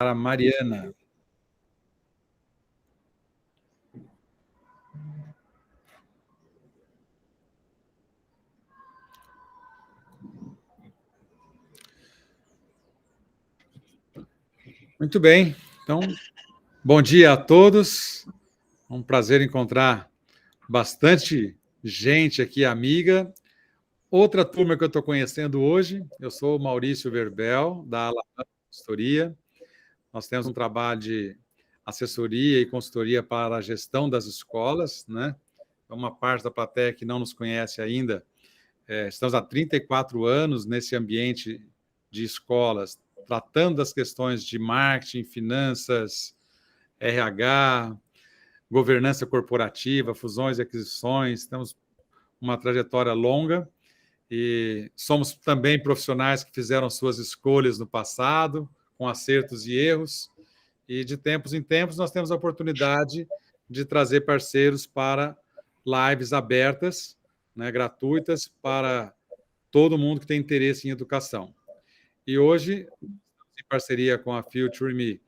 a Mariana. Muito bem, então, bom dia a todos. É um prazer encontrar bastante gente aqui, amiga. Outra turma que eu estou conhecendo hoje, eu sou o Maurício Verbel, da Alavan Consultoria. Nós temos um trabalho de assessoria e consultoria para a gestão das escolas, né? Uma parte da plateia que não nos conhece ainda, estamos há 34 anos nesse ambiente de escolas, tratando das questões de marketing, finanças, RH, governança corporativa, fusões e aquisições. Temos uma trajetória longa e somos também profissionais que fizeram suas escolhas no passado, com acertos e erros, e de tempos em tempos nós temos a oportunidade de trazer parceiros para lives abertas, né, gratuitas, para todo mundo que tem interesse em educação. E hoje, em parceria com a Future Me,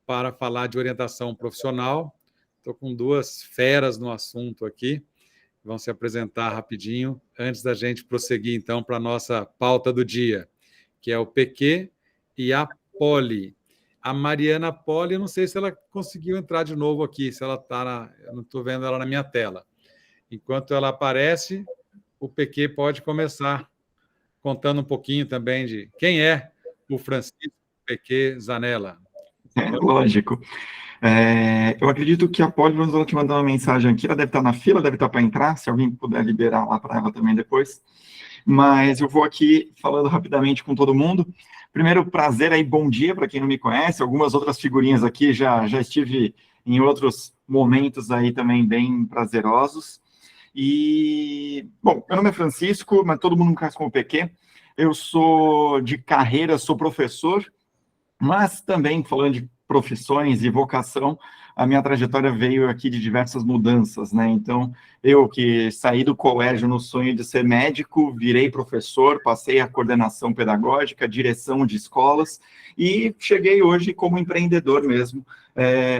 para falar de orientação profissional, estou com duas feras no assunto aqui, vão se apresentar rapidinho, antes da gente prosseguir, então, para a nossa pauta do dia, que é o PQ e a Poli. A Mariana Poli, eu não sei se ela conseguiu entrar de novo aqui, se ela está eu não estou vendo ela na minha tela. Enquanto ela aparece, o PQ pode começar contando um pouquinho também de quem é o Francisco PQ Zanella. Lógico. Eu acredito que a Poli vai te mandar uma mensagem aqui, ela deve estar na fila, deve estar para entrar, se alguém puder liberar lá para ela também depois. Mas eu vou aqui falando rapidamente com todo mundo. Primeiro, prazer aí, bom dia para quem não me conhece, algumas outras figurinhas aqui, já estive em outros momentos aí também bem prazerosos. E, bom, meu nome é Francisco, mas todo mundo me conhece como PQ. Eu sou de carreira, sou professor, mas também, falando de profissões e vocação, a minha trajetória veio aqui de diversas mudanças, né? Então, eu que saí do colégio no sonho de ser médico, virei professor, passei a coordenação pedagógica, direção de escolas, e cheguei hoje como empreendedor mesmo,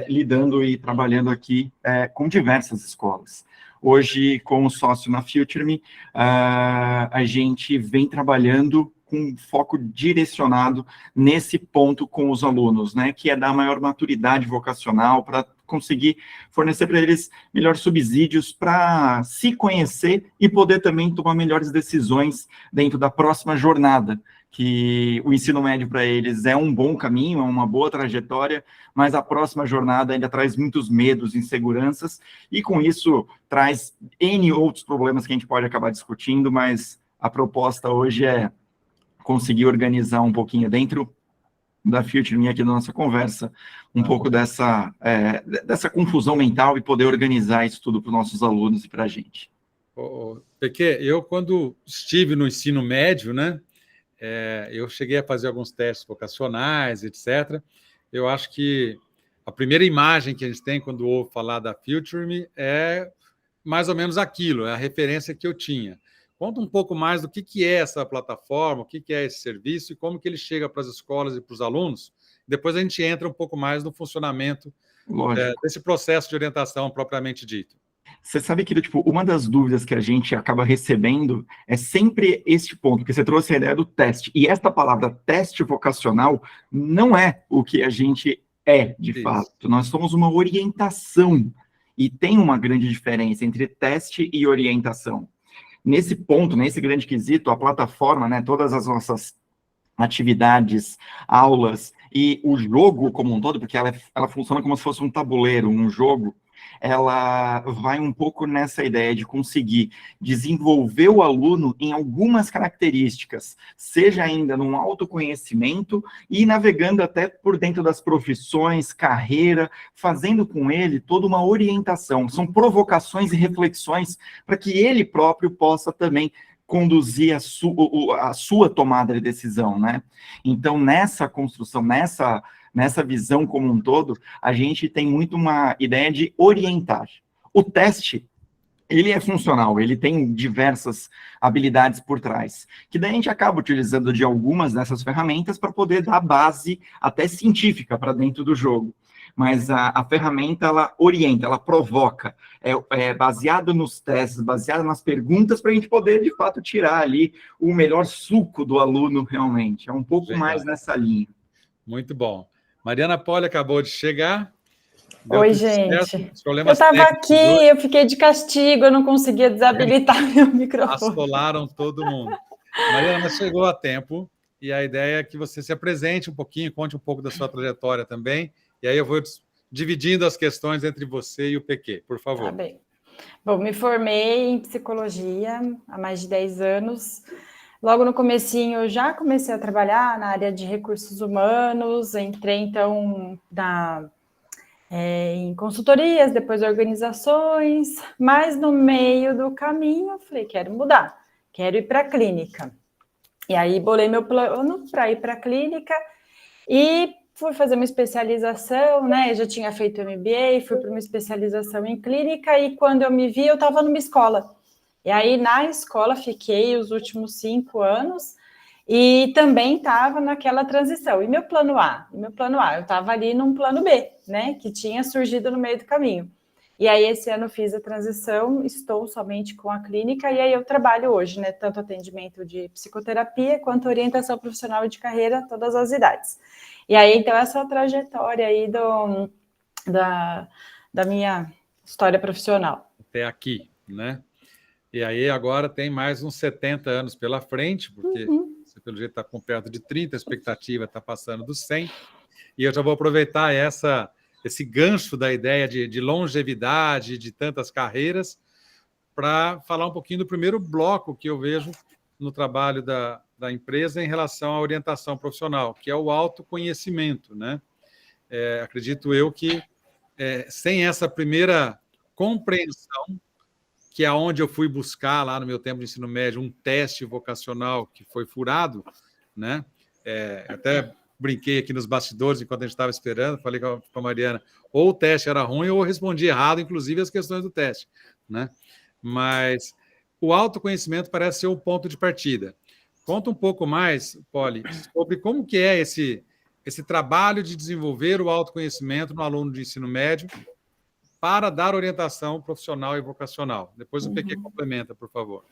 lidando e trabalhando aqui com diversas escolas. Hoje, como sócio na Future Me, a gente vem trabalhando com foco direcionado nesse ponto com os alunos, né, que é dar maior maturidade vocacional para conseguir fornecer para eles melhores subsídios para se conhecer e poder também tomar melhores decisões dentro da próxima jornada, que o ensino médio para eles é um bom caminho, é uma boa trajetória, mas a próxima jornada ainda traz muitos medos, inseguranças, e com isso traz N outros problemas que a gente pode acabar discutindo, mas a proposta hoje é conseguir organizar um pouquinho dentro da Future Me aqui na nossa conversa, um pouco dessa confusão mental e poder organizar isso tudo para os nossos alunos e para a gente. Porque eu, quando estive no ensino médio, né, eu cheguei a fazer alguns testes vocacionais, etc. Eu acho que a primeira imagem que a gente tem quando ouve falar da Future Me é mais ou menos aquilo, é a referência que eu tinha. Conta um pouco mais do que é essa plataforma, o que é esse serviço e como que ele chega para as escolas e para os alunos. Depois a gente entra um pouco mais no funcionamento desse processo de orientação propriamente dito. Você sabe que, tipo, uma das dúvidas que a gente acaba recebendo é sempre este ponto, porque você trouxe a ideia do teste. E esta palavra teste vocacional não é o que a gente é, de fato. Nós somos uma orientação. E tem uma grande diferença entre teste e orientação. Nesse ponto, nesse grande quesito, a plataforma, né, todas as nossas atividades, aulas e o jogo como um todo, porque ela funciona como se fosse um tabuleiro, um jogo, ela vai um pouco nessa ideia de conseguir desenvolver o aluno em algumas características, seja ainda num autoconhecimento e navegando até por dentro das profissões, carreira, fazendo com ele toda uma orientação. São provocações e reflexões para que ele próprio possa também conduzir a sua tomada de decisão, né? Então, nessa construção, nessa visão como um todo, a gente tem muito uma ideia de orientar. O teste, ele é funcional, ele tem diversas habilidades por trás, que daí a gente acaba utilizando de algumas dessas ferramentas para poder dar base até científica para dentro do jogo. Mas a ferramenta, ela orienta, ela provoca, é baseado nos testes, baseado nas perguntas, para a gente poder, de fato, tirar ali o melhor suco do aluno, realmente. É um pouco mais nessa linha. Muito bom. Mariana Poli acabou de chegar. Oi, gente. Eu estava aqui, eu fiquei de castigo, eu não conseguia desabilitar meu microfone. Assolaram todo mundo. Mariana, mas chegou a tempo, e a ideia é que você se apresente um pouquinho, conte um pouco da sua trajetória também, e aí eu vou dividindo as questões entre você e o PQ, por favor. Tá bem. Bom, me formei em psicologia há mais de 10 anos. Logo no comecinho, eu já comecei a trabalhar na área de recursos humanos, entrei, então, em consultorias, depois organizações, mas no meio do caminho eu falei, quero mudar, quero ir para a clínica. E aí bolei meu plano para ir para a clínica e fui fazer uma especialização, né? Eu já tinha feito MBA, fui para uma especialização em clínica e quando eu me vi, eu estava numa escola. E aí na escola fiquei os últimos 5 anos e também estava naquela transição. E meu plano A? Eu estava ali num plano B, né? Que tinha surgido no meio do caminho. E aí, esse ano fiz a transição, estou somente com a clínica, e aí eu trabalho hoje, né? Tanto atendimento de psicoterapia, quanto orientação profissional de carreira, todas as idades. E aí, então, essa trajetória aí da minha história profissional. Até aqui, né? E aí, agora tem mais uns 70 anos pela frente, porque... Você, pelo jeito, está com perto de 30, a expectativa está passando dos 100. E eu já vou aproveitar esse gancho da ideia de longevidade, de tantas carreiras, para falar um pouquinho do primeiro bloco que eu vejo no trabalho da empresa em relação à orientação profissional, que é o autoconhecimento, né? Acredito eu que, sem essa primeira compreensão, que é onde eu fui buscar lá no meu tempo de ensino médio um teste vocacional que foi furado, né? Até brinquei aqui nos bastidores enquanto a gente estava esperando, falei com a Mariana, ou o teste era ruim ou eu respondi errado, inclusive as questões do teste, né? Mas o autoconhecimento parece ser o ponto de partida. Conta um pouco mais, Poli, sobre como que é esse trabalho de desenvolver o autoconhecimento no aluno de ensino médio para dar orientação profissional e vocacional. Depois o PQ complementa, por favor.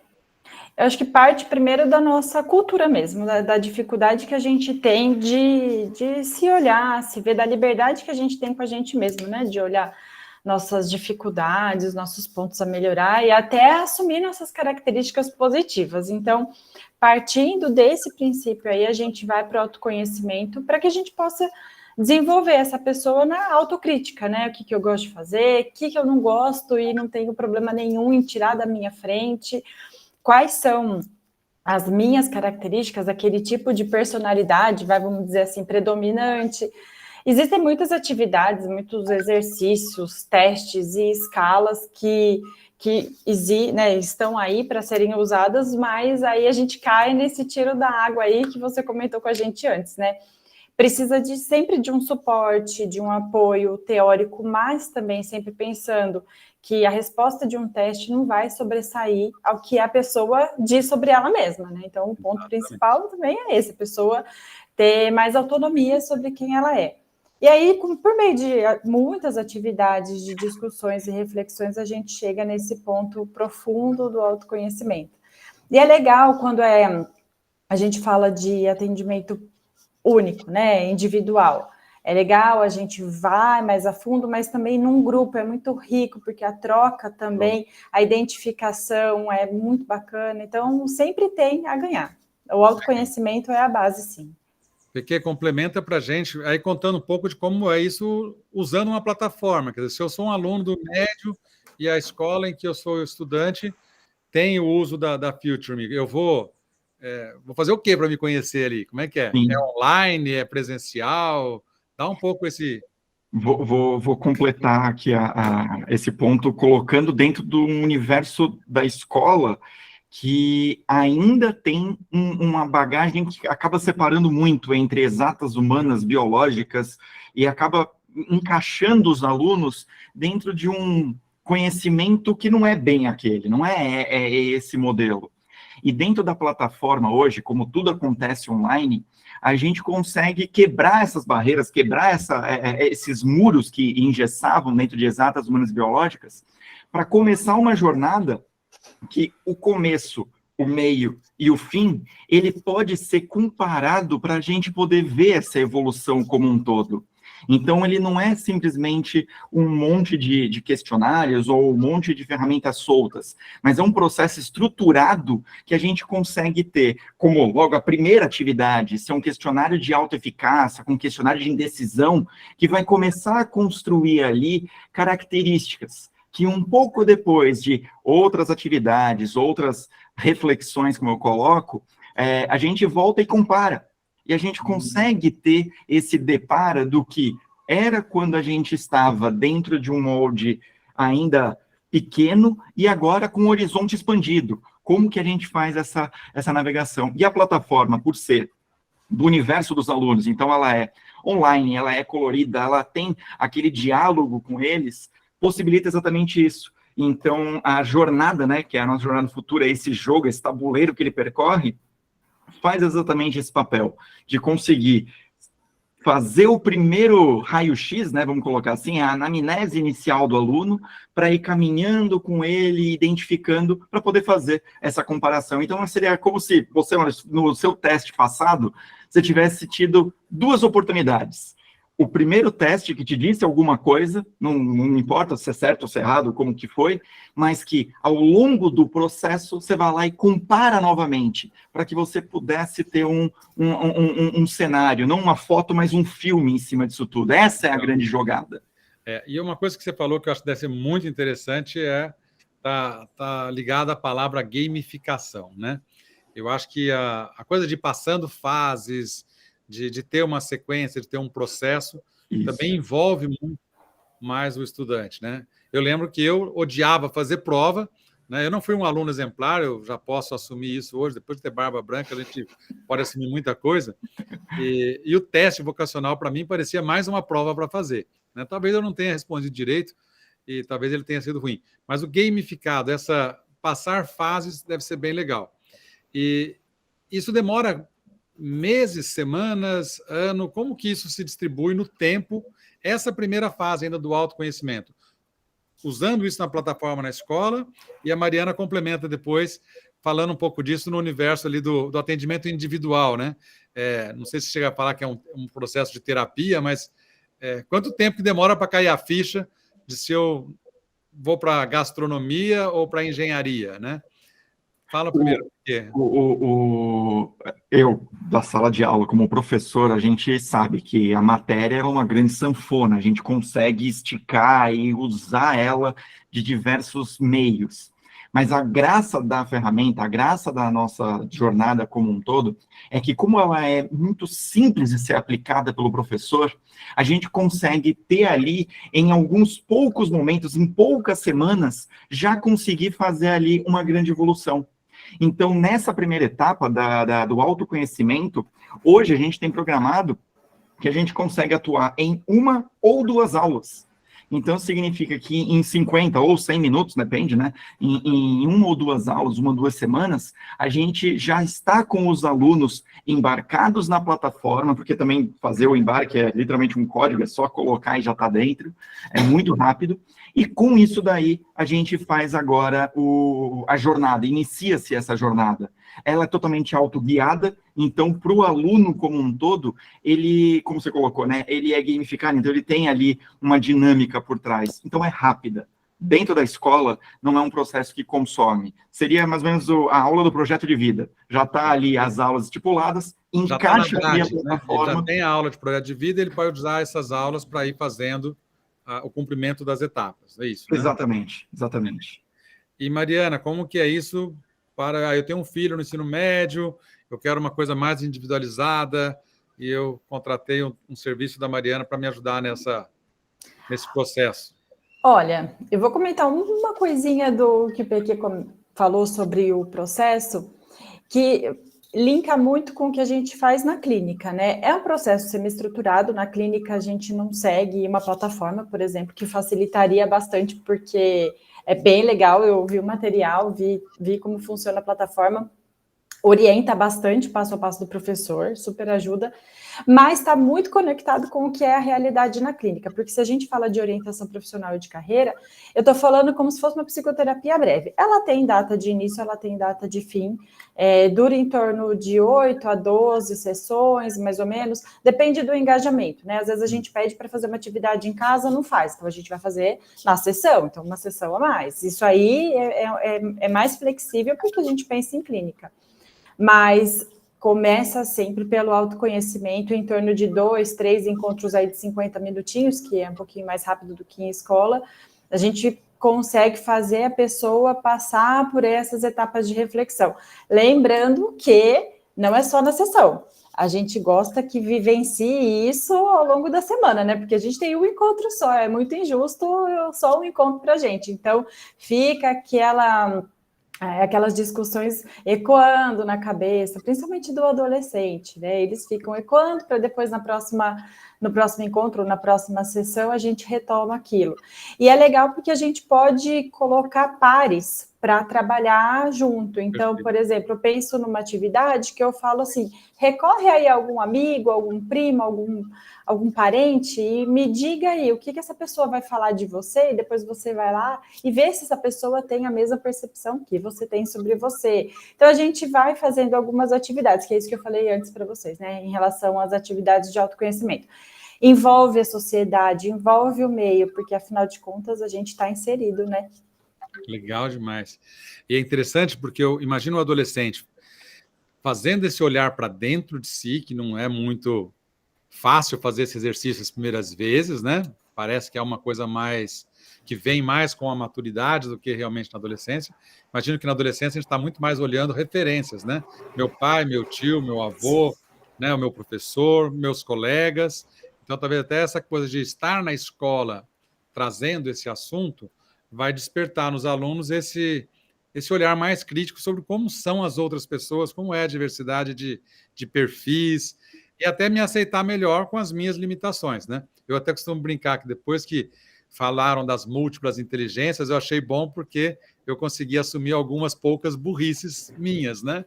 Eu acho que parte primeiro da nossa cultura mesmo, da dificuldade que a gente tem de se olhar, se ver, da liberdade que a gente tem com a gente mesmo, né? De olhar nossas dificuldades, nossos pontos a melhorar e até assumir nossas características positivas. Então, partindo desse princípio aí, a gente vai para o autoconhecimento para que a gente possa desenvolver essa pessoa na autocrítica, né? O que eu gosto de fazer, o que eu não gosto e não tenho problema nenhum em tirar da minha frente, quais são as minhas características, aquele tipo de personalidade, vamos dizer assim, predominante. Existem muitas atividades, muitos exercícios, testes e escalas que né, estão aí para serem usadas, mas aí a gente cai nesse tiro da água aí que você comentou com a gente antes, né? Precisa sempre de um suporte, de um apoio teórico, mas também sempre pensando que a resposta de um teste não vai sobressair ao que a pessoa diz sobre ela mesma, né? Então, o ponto principal também é esse, a pessoa ter mais autonomia sobre quem ela é. E aí, por meio de muitas atividades de discussões e reflexões, a gente chega nesse ponto profundo do autoconhecimento. E é legal quando a gente fala de atendimento único, né, individual. É legal, a gente vai mais a fundo, mas também num grupo é muito rico, porque a troca também, a identificação é muito bacana, então sempre tem a ganhar. O autoconhecimento é a base, sim. PQ complementa para a gente, aí contando um pouco de como é isso usando uma plataforma, quer dizer, se eu sou um aluno do médio e a escola em que eu sou estudante tem o uso da Future Me, eu vou fazer o que para me conhecer ali? Como é que é? Sim. É online? É presencial? Dá um pouco esse... Vou completar aqui esse ponto, colocando dentro do universo da escola, que ainda tem uma bagagem que acaba separando muito entre exatas humanas, biológicas, e acaba encaixando os alunos dentro de um conhecimento que não é bem aquele, não é esse modelo. E dentro da plataforma hoje, como tudo acontece online, a gente consegue quebrar essas barreiras, quebrar esses muros que engessavam dentro de exatas, humanas e biológicas, para começar uma jornada que o começo, o meio e o fim, ele pode ser comparado para a gente poder ver essa evolução como um todo. Então, ele não é simplesmente um monte de questionários ou um monte de ferramentas soltas, mas é um processo estruturado que a gente consegue ter, como logo a primeira atividade, ser um questionário de autoeficácia, com um questionário de indecisão, que vai começar a construir ali características que um pouco depois de outras atividades, outras reflexões, como eu coloco, a gente volta e compara. E a gente consegue ter esse depara do que era quando a gente estava dentro de um molde ainda pequeno e agora com um horizonte expandido. Como que a gente faz essa navegação? E a plataforma, por ser do universo dos alunos, então ela é online, ela é colorida, ela tem aquele diálogo com eles, possibilita exatamente isso. Então, a jornada, né, que é a nossa jornada futura, esse jogo, esse tabuleiro que ele percorre, faz exatamente esse papel, de conseguir fazer o primeiro raio-x, né, vamos colocar assim, a anamnese inicial do aluno, para ir caminhando com ele, identificando, para poder fazer essa comparação. Então, seria como se você, no seu teste passado, você tivesse tido duas oportunidades. O primeiro teste que te disse alguma coisa, não importa se é certo ou se é errado, como que foi, mas que ao longo do processo você vai lá e compara novamente, para que você pudesse ter um cenário, não uma foto, mas um filme em cima disso tudo. Essa é a grande jogada. E uma coisa que você falou que eu acho que deve ser muito interessante tá ligada à palavra gamificação, né? Eu acho que a coisa de passando fases, de ter uma sequência, de ter um processo, isso também envolve muito mais o estudante, né? Eu lembro que eu odiava fazer prova, né? Eu não fui um aluno exemplar, eu já posso assumir isso hoje, depois de ter barba branca, a gente pode assumir muita coisa, e o teste vocacional, para mim, parecia mais uma prova para fazer, né? Talvez eu não tenha respondido direito, e talvez ele tenha sido ruim, mas o gamificado, essa passar fases, deve ser bem legal. E isso demora meses, semanas, ano, como que isso se distribui no tempo, essa primeira fase ainda do autoconhecimento? Usando isso na plataforma na escola, e a Mariana complementa depois, falando um pouco disso no universo ali do atendimento individual, né? Não sei se chega a falar que é um processo de terapia, mas quanto tempo que demora para cair a ficha de se eu vou para gastronomia ou para engenharia, né? Fala primeiro. Eu, da sala de aula, como professor, a gente sabe que a matéria é uma grande sanfona, a gente consegue esticar e usar ela de diversos meios. Mas a graça da ferramenta, a graça da nossa jornada como um todo, é que como ela é muito simples de ser aplicada pelo professor, a gente consegue ter ali, em alguns poucos momentos, em poucas semanas, já conseguir fazer ali uma grande evolução. Então, nessa primeira etapa do autoconhecimento, hoje a gente tem programado que a gente consegue atuar em 1 ou 2 aulas. Então, significa que em 50 ou 100 minutos, depende, né? Em 1 ou 2 aulas, 1 ou 2 semanas, a gente já está com os alunos embarcados na plataforma, porque também fazer o embarque é literalmente um código, é só colocar e já está dentro, é muito rápido. E com isso daí, a gente faz agora a jornada, inicia-se essa jornada. Ela é totalmente autoguiada, então, para o aluno como um todo, ele, como você colocou, né, ele é gamificado, então ele tem ali uma dinâmica por trás. Então, é rápida. Dentro da escola, não é um processo que consome. Seria mais ou menos a aula do projeto de vida. Já está ali as aulas estipuladas, encaixa ali a plataforma. Ele já tem a aula de projeto de vida, ele pode usar essas aulas para ir fazendo o cumprimento das etapas, é isso, né? Exatamente, exatamente. E, Mariana, como que é isso para... Eu tenho um filho no ensino médio, eu quero uma coisa mais individualizada, e eu contratei um serviço da Mariana para me ajudar nesse processo. Olha, eu vou comentar uma coisinha do que o PQ falou sobre o processo, que linka muito com o que a gente faz na clínica, né? É um processo semi-estruturado, na clínica a gente não segue uma plataforma, por exemplo, que facilitaria bastante, porque é bem legal, eu vi o material, vi como funciona a plataforma, orienta bastante passo a passo do professor, super ajuda, mas está muito conectado com o que é a realidade na clínica, porque se a gente fala de orientação profissional e de carreira, eu estou falando como se fosse uma psicoterapia breve. Ela tem data de início, ela tem data de fim, dura em torno de 8 a 12 sessões, mais ou menos, depende do engajamento, né? Às vezes a gente pede para fazer uma atividade em casa, não faz, então a gente vai fazer na sessão, então uma sessão a mais. Isso aí é mais flexível porque a gente pensa em clínica. Mas começa sempre pelo autoconhecimento, em torno de 2, 3 encontros aí de 50 minutinhos, que é um pouquinho mais rápido do que em escola, a gente consegue fazer a pessoa passar por essas etapas de reflexão. Lembrando que não é só na sessão, a gente gosta que vivencie isso ao longo da semana, né? Porque a gente tem um encontro só, é muito injusto só um encontro para a gente. Então, fica aquelas discussões ecoando na cabeça, principalmente do adolescente, né? Eles ficam ecoando para depois no próximo encontro, na próxima sessão, a gente retoma aquilo. E é legal porque a gente pode colocar pares para trabalhar junto. Então, por exemplo, eu penso numa atividade que eu falo assim, recorre aí a algum amigo, algum primo, algum parente e me diga aí o que essa pessoa vai falar de você, e depois você vai lá e vê se essa pessoa tem a mesma percepção que você tem sobre você. Então, a gente vai fazendo algumas atividades, que é isso que eu falei antes para vocês, né, em relação às atividades de autoconhecimento. Envolve a sociedade, envolve o meio, porque, afinal de contas, a gente está inserido, né? Legal demais. E é interessante porque eu imagino o adolescente fazendo esse olhar para dentro de si, que não é muito fácil fazer esse exercício as primeiras vezes, né? Parece que é uma coisa mais que vem mais com a maturidade do que realmente na adolescência. Imagino que na adolescência a gente está muito mais olhando referências, né? Meu pai, meu tio, meu avô, né? O meu professor, meus colegas. Então, talvez até essa coisa de estar na escola trazendo esse assunto vai despertar nos alunos esse olhar mais crítico sobre como são as outras pessoas, como é a diversidade de perfis, e até me aceitar melhor com as minhas limitações, né? Eu até costumo brincar que depois que falaram das múltiplas inteligências, eu achei bom porque eu consegui assumir algumas poucas burrices minhas, né?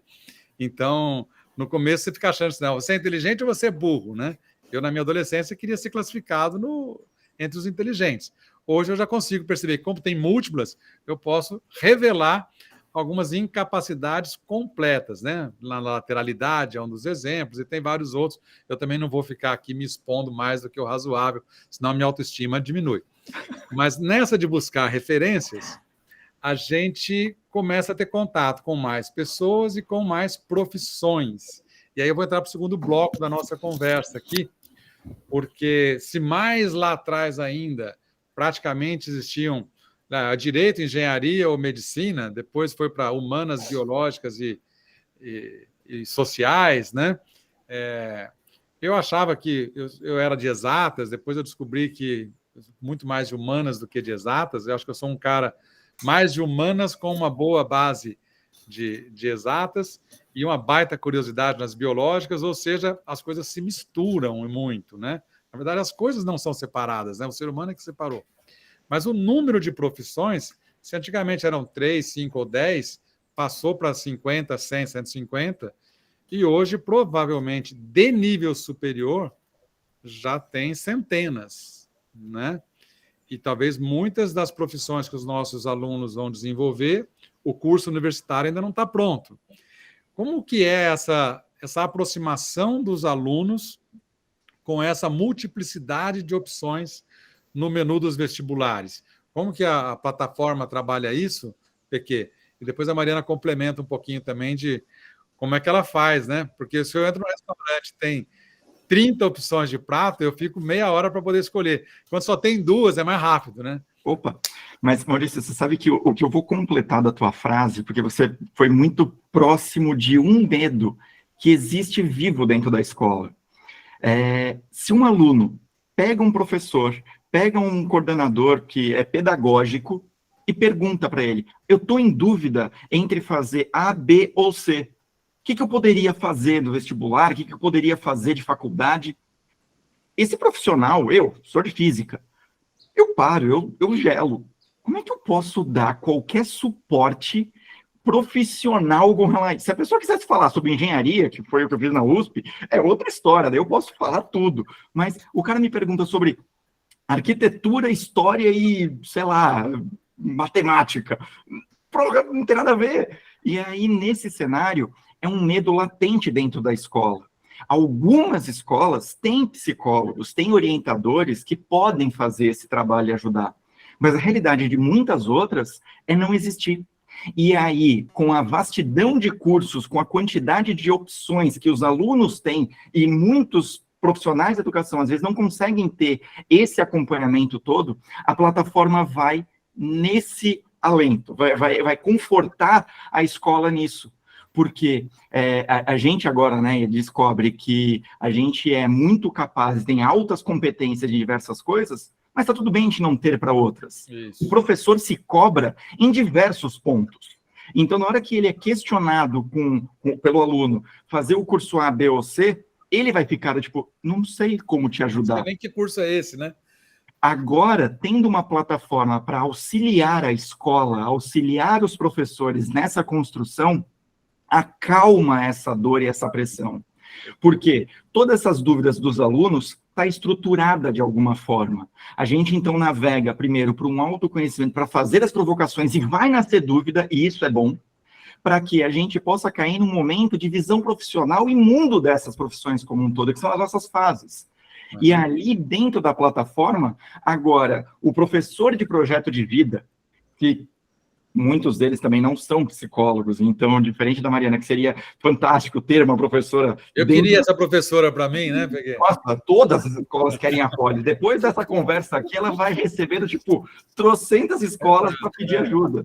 Então, no começo você fica achando assim, não, você é inteligente ou você é burro, né? Eu, na minha adolescência, queria ser classificado entre os inteligentes. Hoje eu já consigo perceber que, como tem múltiplas, eu posso revelar algumas incapacidades completas, né? Na lateralidade é um dos exemplos, e tem vários outros. Eu também não vou ficar aqui me expondo mais do que o razoável, senão a minha autoestima diminui. Mas nessa de buscar referências, a gente começa a ter contato com mais pessoas e com mais profissões. E aí eu vou entrar para o segundo bloco da nossa conversa aqui, porque se mais lá atrás ainda praticamente existiam a direito, engenharia ou medicina, depois foi para humanas, biológicas e sociais, né? Eu achava que eu era de exatas, depois eu descobri que muito mais de humanas do que de exatas. Eu acho que eu sou um cara mais de humanas com uma boa base de exatas e uma baita curiosidade nas biológicas, ou seja, as coisas se misturam muito, né? Na verdade, as coisas não são separadas, né? O ser humano é que separou. Mas o número de profissões, se antigamente eram 3, 5 ou 10, passou para 50, 100, 150, e hoje, provavelmente, de nível superior, já tem centenas, né? E talvez muitas das profissões que os nossos alunos vão desenvolver, o curso universitário ainda não está pronto. Como que é essa aproximação dos alunos com essa multiplicidade de opções no menu dos vestibulares? Como que a plataforma trabalha isso, PQ? E depois a Mariana complementa um pouquinho também de como é que ela faz, né? Porque se eu entro no restaurante tem 30 opções de prato, eu fico meia hora para poder escolher. Quando só tem 2, é mais rápido, né? Opa, mas Maurício, você sabe que o que eu vou completar da tua frase, porque você foi muito próximo de um medo que existe vivo dentro da escola. Se um aluno pega um professor, pega um coordenador que é pedagógico e pergunta para ele, eu estou em dúvida entre fazer A, B ou C. que eu poderia fazer no vestibular? O que eu poderia fazer de faculdade? Esse profissional, eu sou de física, eu paro, eu gelo. Como é que eu posso dar qualquer suporte profissional com relação? Se a pessoa quisesse falar sobre engenharia, que foi o que eu fiz na USP, é outra história, daí eu posso falar tudo. Mas o cara me pergunta sobre arquitetura, história e, sei lá, matemática. Não tem nada a ver. E aí, nesse cenário, é um medo latente dentro da escola. Algumas escolas têm psicólogos, têm orientadores que podem fazer esse trabalho e ajudar. Mas a realidade de muitas outras é não existir. E aí, com a vastidão de cursos, com a quantidade de opções que os alunos têm, e muitos profissionais de educação, às vezes, não conseguem ter esse acompanhamento todo, a plataforma vai nesse alento, vai confortar a escola nisso. Porque a gente agora, né, descobre que a gente é muito capaz, tem altas competências de diversas coisas, mas está tudo bem a gente não ter para outras. Isso. O professor se cobra em diversos pontos. Então, na hora que ele é questionado pelo aluno fazer o curso A, B ou C, ele vai ficar, tipo, não sei como te ajudar. Não sei nem que curso é esse, né? Agora, tendo uma plataforma para auxiliar a escola, auxiliar os professores nessa construção, acalma essa dor e essa pressão. Porque todas essas dúvidas dos alunos está estruturada de alguma forma. A gente, então, navega primeiro para um autoconhecimento, para fazer as provocações, e vai nascer dúvida, e isso é bom, para que a gente possa cair num momento de visão profissional e mundo dessas profissões como um todo, que são as nossas fases. E ali, dentro da plataforma, agora, o professor de projeto de vida, que muitos deles também não são psicólogos, então, diferente da Mariana, que seria fantástico ter uma professora... Eu queria essa professora para mim, né? Porque... Nossa, todas as escolas querem a Poli. Depois dessa conversa aqui, ela vai receber, tipo, trocentas escolas para pedir ajuda.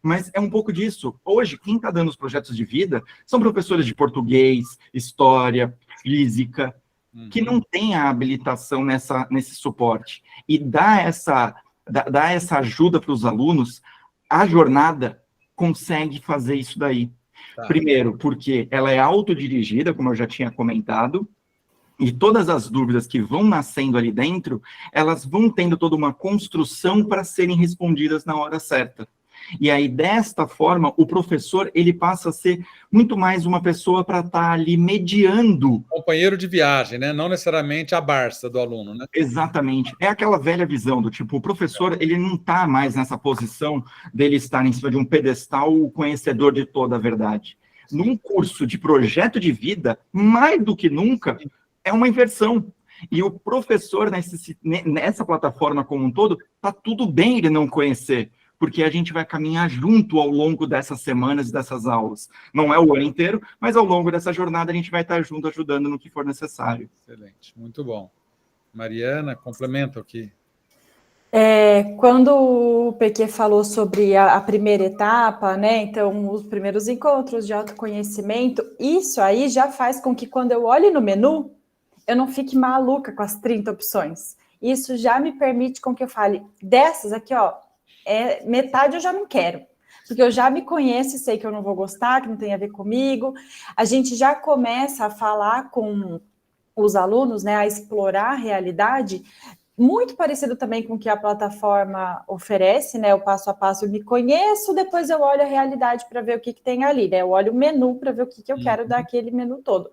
Mas é um pouco disso. Hoje, quem está dando os projetos de vida são professores de português, história, física, que não têm a habilitação nesse suporte. E dá essa ajuda para os alunos, a jornada consegue fazer isso daí. Tá. Primeiro, porque ela é autodirigida, como eu já tinha comentado, e todas as dúvidas que vão nascendo ali dentro, elas vão tendo toda uma construção para serem respondidas na hora certa. E aí, desta forma, o professor, ele passa a ser muito mais uma pessoa para estar ali mediando. Companheiro de viagem, né? Não necessariamente a Barça do aluno, né? Exatamente. É aquela velha visão do tipo, o professor, ele não está mais nessa posição dele estar em cima de um pedestal, o conhecedor de toda a verdade. Num curso de projeto de vida, mais do que nunca, é uma inversão. E o professor, nessa plataforma como um todo, está tudo bem ele não conhecer, porque a gente vai caminhar junto ao longo dessas semanas e dessas aulas. Não é o ano inteiro, mas ao longo dessa jornada a gente vai estar junto, ajudando no que for necessário. Excelente, muito bom. Mariana, complementa aqui. Quando o PQ falou sobre a primeira etapa, né, então os primeiros encontros de autoconhecimento, isso aí já faz com que quando eu olhe no menu, eu não fique maluca com as 30 opções. Isso já me permite com que eu fale, dessas aqui, ó, metade eu já não quero, porque eu já me conheço e sei que eu não vou gostar, que não tem a ver comigo. A gente já começa a falar com os alunos, né, a explorar a realidade, muito parecido também com o que a plataforma oferece, né, o passo a passo, eu me conheço, depois eu olho a realidade para ver o que tem ali, né, eu olho o menu para ver o que eu quero daquele menu todo.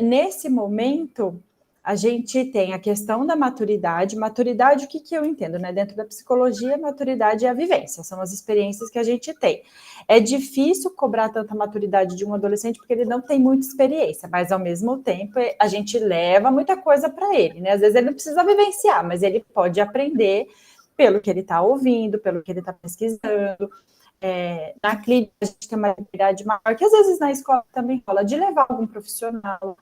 Nesse momento, a gente tem a questão da maturidade. Maturidade, o que eu entendo, né? Dentro da psicologia, maturidade é a vivência, são as experiências que a gente tem. É difícil cobrar tanta maturidade de um adolescente porque ele não tem muita experiência, mas ao mesmo tempo a gente leva muita coisa para ele, né? Às vezes ele não precisa vivenciar, mas ele pode aprender pelo que ele está ouvindo, pelo que ele está pesquisando. Na clínica, a gente tem uma liberdade maior, que às vezes na escola também rola, de levar algum profissional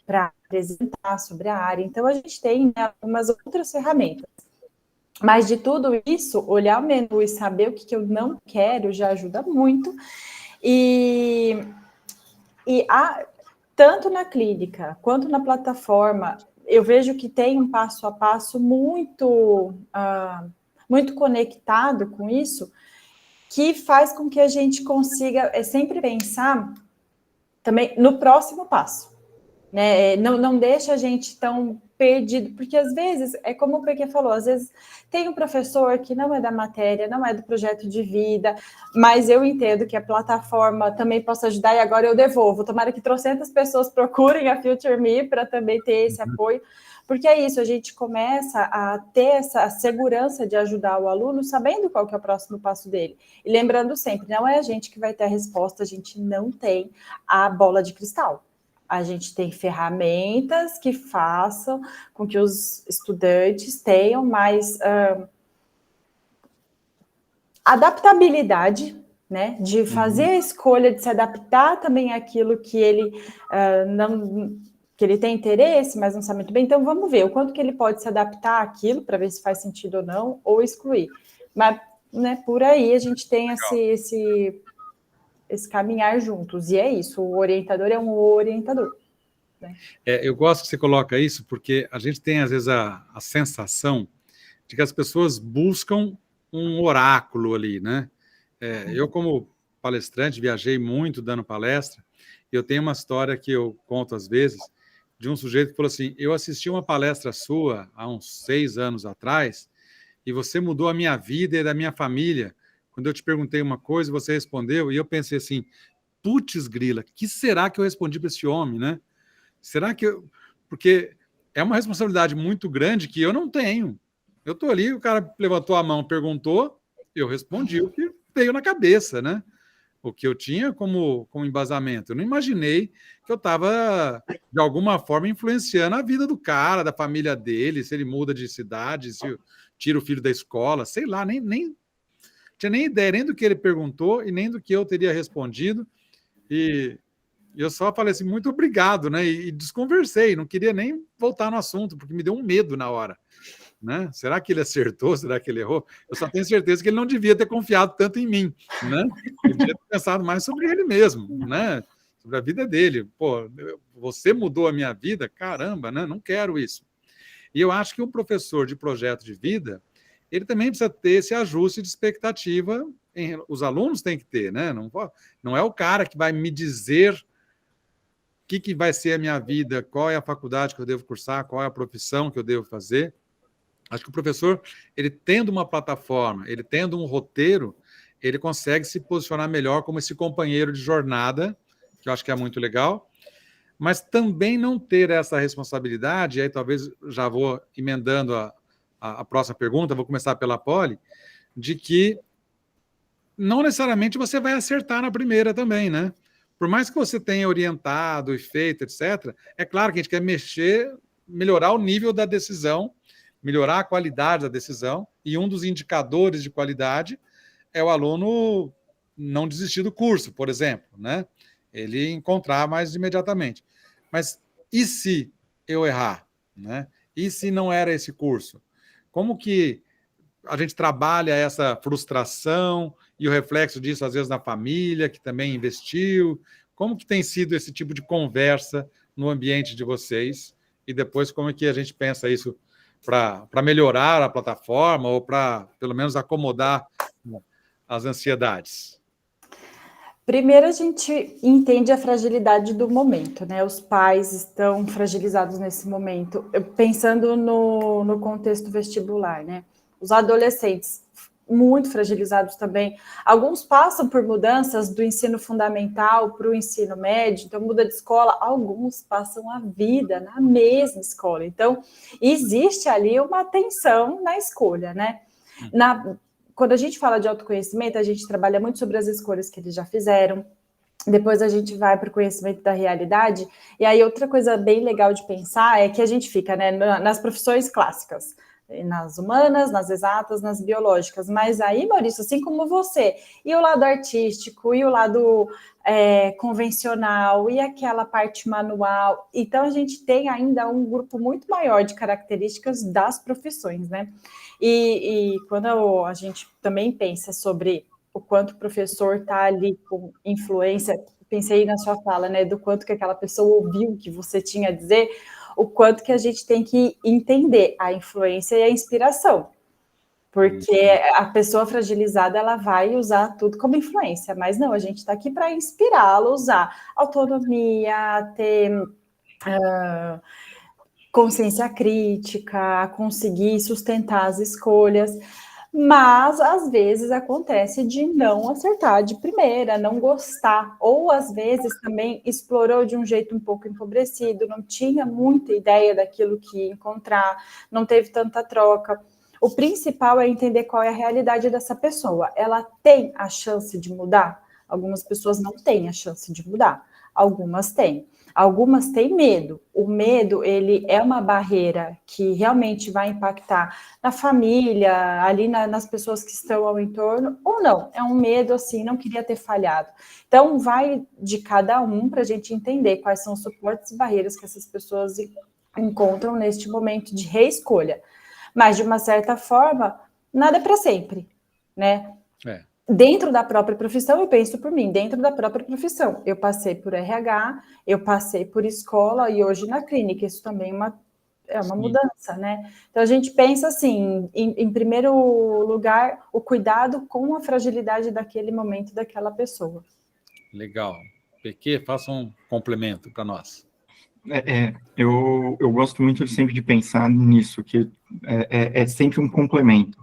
para apresentar sobre a área. Então, a gente tem, né, algumas outras ferramentas. Mas de tudo isso, olhar o menu e saber o que eu não quero já ajuda muito. Tanto na clínica quanto na plataforma, eu vejo que tem um passo a passo muito conectado com isso, que faz com que a gente consiga sempre pensar também no próximo passo, né? Não deixa a gente tão perdido, porque às vezes, é como o Peque falou, às vezes tem um professor que não é da matéria, não é do projeto de vida, mas eu entendo que a plataforma também possa ajudar, e agora eu devolvo. Tomara que 300 pessoas procurem a Future Me para também ter esse apoio, porque é isso, a gente começa a ter essa segurança de ajudar o aluno, sabendo qual que é o próximo passo dele. E lembrando sempre, não é a gente que vai ter a resposta, a gente não tem a bola de cristal. A gente tem ferramentas que façam com que os estudantes tenham mais adaptabilidade, né? De fazer a escolha, de se adaptar também àquilo que ele que ele tem interesse, mas não sabe muito bem. Então, vamos ver o quanto que ele pode se adaptar àquilo, para ver se faz sentido ou não, ou excluir. Mas, né, por aí a gente tem esse caminhar juntos, e é isso, o orientador é um orientador. Né? Eu gosto que você coloca isso, porque a gente tem, às vezes, a sensação de que as pessoas buscam um oráculo ali, né? Eu, como palestrante, viajei muito dando palestra, e eu tenho uma história que eu conto às vezes, de um sujeito que falou assim, eu assisti uma palestra sua há uns 6 anos atrás, e você mudou a minha vida e da minha família. Quando eu te perguntei uma coisa, você respondeu, e eu pensei assim, putz grila, que será que eu respondi para esse homem, né? Será que eu... Porque é uma responsabilidade muito grande que eu não tenho. Eu estou ali, o cara levantou a mão, perguntou, eu respondi o que veio na cabeça, né? O que eu tinha como embasamento. Eu não imaginei que eu estava, de alguma forma, influenciando a vida do cara, da família dele, se ele muda de cidade, se tira o filho da escola, sei lá, nem tinha nem ideia nem do que ele perguntou e nem do que eu teria respondido. E eu só falei assim, muito obrigado, né? E desconversei, não queria nem voltar no assunto, porque me deu um medo na hora. Né? Será que ele acertou? Será que ele errou? Eu só tenho certeza que ele não devia ter confiado tanto em mim, né? Ele devia ter pensado mais sobre ele mesmo, né? Sobre a vida dele. Pô, você mudou a minha vida? Caramba, né? Não quero isso. E eu acho que um professor de projeto de vida, ele também precisa ter esse ajuste de expectativa. Os alunos têm que ter, né? Não é o cara que vai me dizer o que vai ser a minha vida, qual é a faculdade que eu devo cursar, qual é a profissão que eu devo fazer. Acho que o professor, ele tendo uma plataforma, ele tendo um roteiro, ele consegue se posicionar melhor como esse companheiro de jornada, que eu acho que é muito legal, mas também não ter essa responsabilidade, e aí talvez já vou emendando a próxima pergunta, vou começar pela Poli, de que não necessariamente você vai acertar na primeira também, né? Por mais que você tenha orientado e feito, etc., é claro que a gente quer melhorar o nível da decisão, melhorar a qualidade da decisão, e um dos indicadores de qualidade é o aluno não desistir do curso, por exemplo, né? Ele encontrar mais imediatamente. Mas e se eu errar, né? E se não era esse curso? Como que a gente trabalha essa frustração e o reflexo disso, às vezes, na família, que também investiu? Como que tem sido esse tipo de conversa no ambiente de vocês? E depois, como é que a gente pensa isso para melhorar a plataforma ou para, pelo menos, acomodar as ansiedades? Primeiro, a gente entende a fragilidade do momento, né? Os pais estão fragilizados nesse momento, pensando no contexto vestibular, né? Os adolescentes, muito fragilizados também. Alguns passam por mudanças do ensino fundamental para o ensino médio, então muda de escola. Alguns passam a vida na mesma escola. Então, existe ali uma tensão na escolha, né? Quando a gente fala de autoconhecimento, a gente trabalha muito sobre as escolhas que eles já fizeram. Depois a gente vai para o conhecimento da realidade. E aí, outra coisa bem legal de pensar é que a gente fica, né, nas profissões clássicas, nas humanas, nas exatas, nas biológicas. Mas aí, Maurício, assim como você, e o lado artístico, e o lado convencional, e aquela parte manual. Então, a gente tem ainda um grupo muito maior de características das profissões, né? E quando a gente também pensa sobre o quanto o professor está ali com influência, pensei na sua fala, né, do quanto que aquela pessoa ouviu o que você tinha a dizer, o quanto que a gente tem que entender a influência e a inspiração. Porque a pessoa fragilizada, ela vai usar tudo como influência, mas não, a gente está aqui para inspirá-lo a usar autonomia, ter consciência crítica, a conseguir sustentar as escolhas, mas às vezes acontece de não acertar de primeira, não gostar, ou às vezes também explorou de um jeito um pouco empobrecido, não tinha muita ideia daquilo que ia encontrar, não teve tanta troca. O principal é entender qual é a realidade dessa pessoa. Ela tem a chance de mudar? Algumas pessoas não têm a chance de mudar, algumas têm. Algumas têm medo. O medo, ele é uma barreira que realmente vai impactar na família, ali nas pessoas que estão ao entorno, ou não. É um medo, assim, não queria ter falhado. Então, vai de cada um para a gente entender quais são os suportes e barreiras que essas pessoas encontram neste momento de reescolha. Mas, de uma certa forma, nada é para sempre, né? Dentro da própria profissão, eu penso por mim, dentro da própria profissão. Eu passei por RH, eu passei por escola e hoje na clínica. Isso também é uma mudança, né? Então, a gente pensa assim, em primeiro lugar, o cuidado com a fragilidade daquele momento, daquela pessoa. Legal. PQ, faça um complemento para nós. Eu gosto muito sempre de pensar nisso, que é sempre um complemento.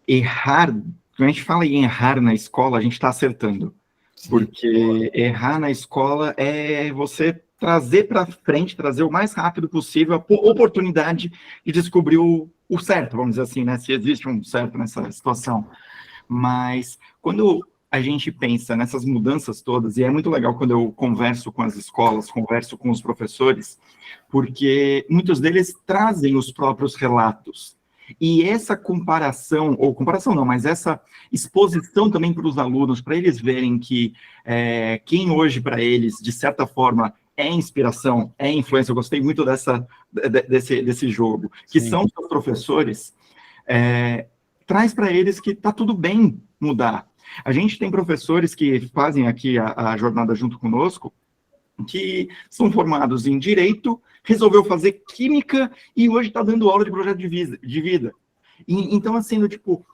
Errar, quando a gente fala em errar na escola, a gente está acertando. Sim. Porque errar na escola é você trazer para frente, trazer o mais rápido possível a oportunidade de descobrir o certo, vamos dizer assim, né? Se existe um certo nessa situação. Mas quando a gente pensa nessas mudanças todas, e é muito legal quando eu converso com as escolas, converso com os professores, porque muitos deles trazem os próprios relatos. E essa comparação, ou comparação não, mas essa exposição também para os alunos, para eles verem que quem hoje para eles, de certa forma, é inspiração, é influência, eu gostei muito desse jogo, que Sim. são os professores, traz para eles que está tudo bem mudar. A gente tem professores que fazem aqui a jornada junto conosco, que são formados em Direito, resolveu fazer Química e hoje está dando aula de projeto de vida. Então, assim, tipo,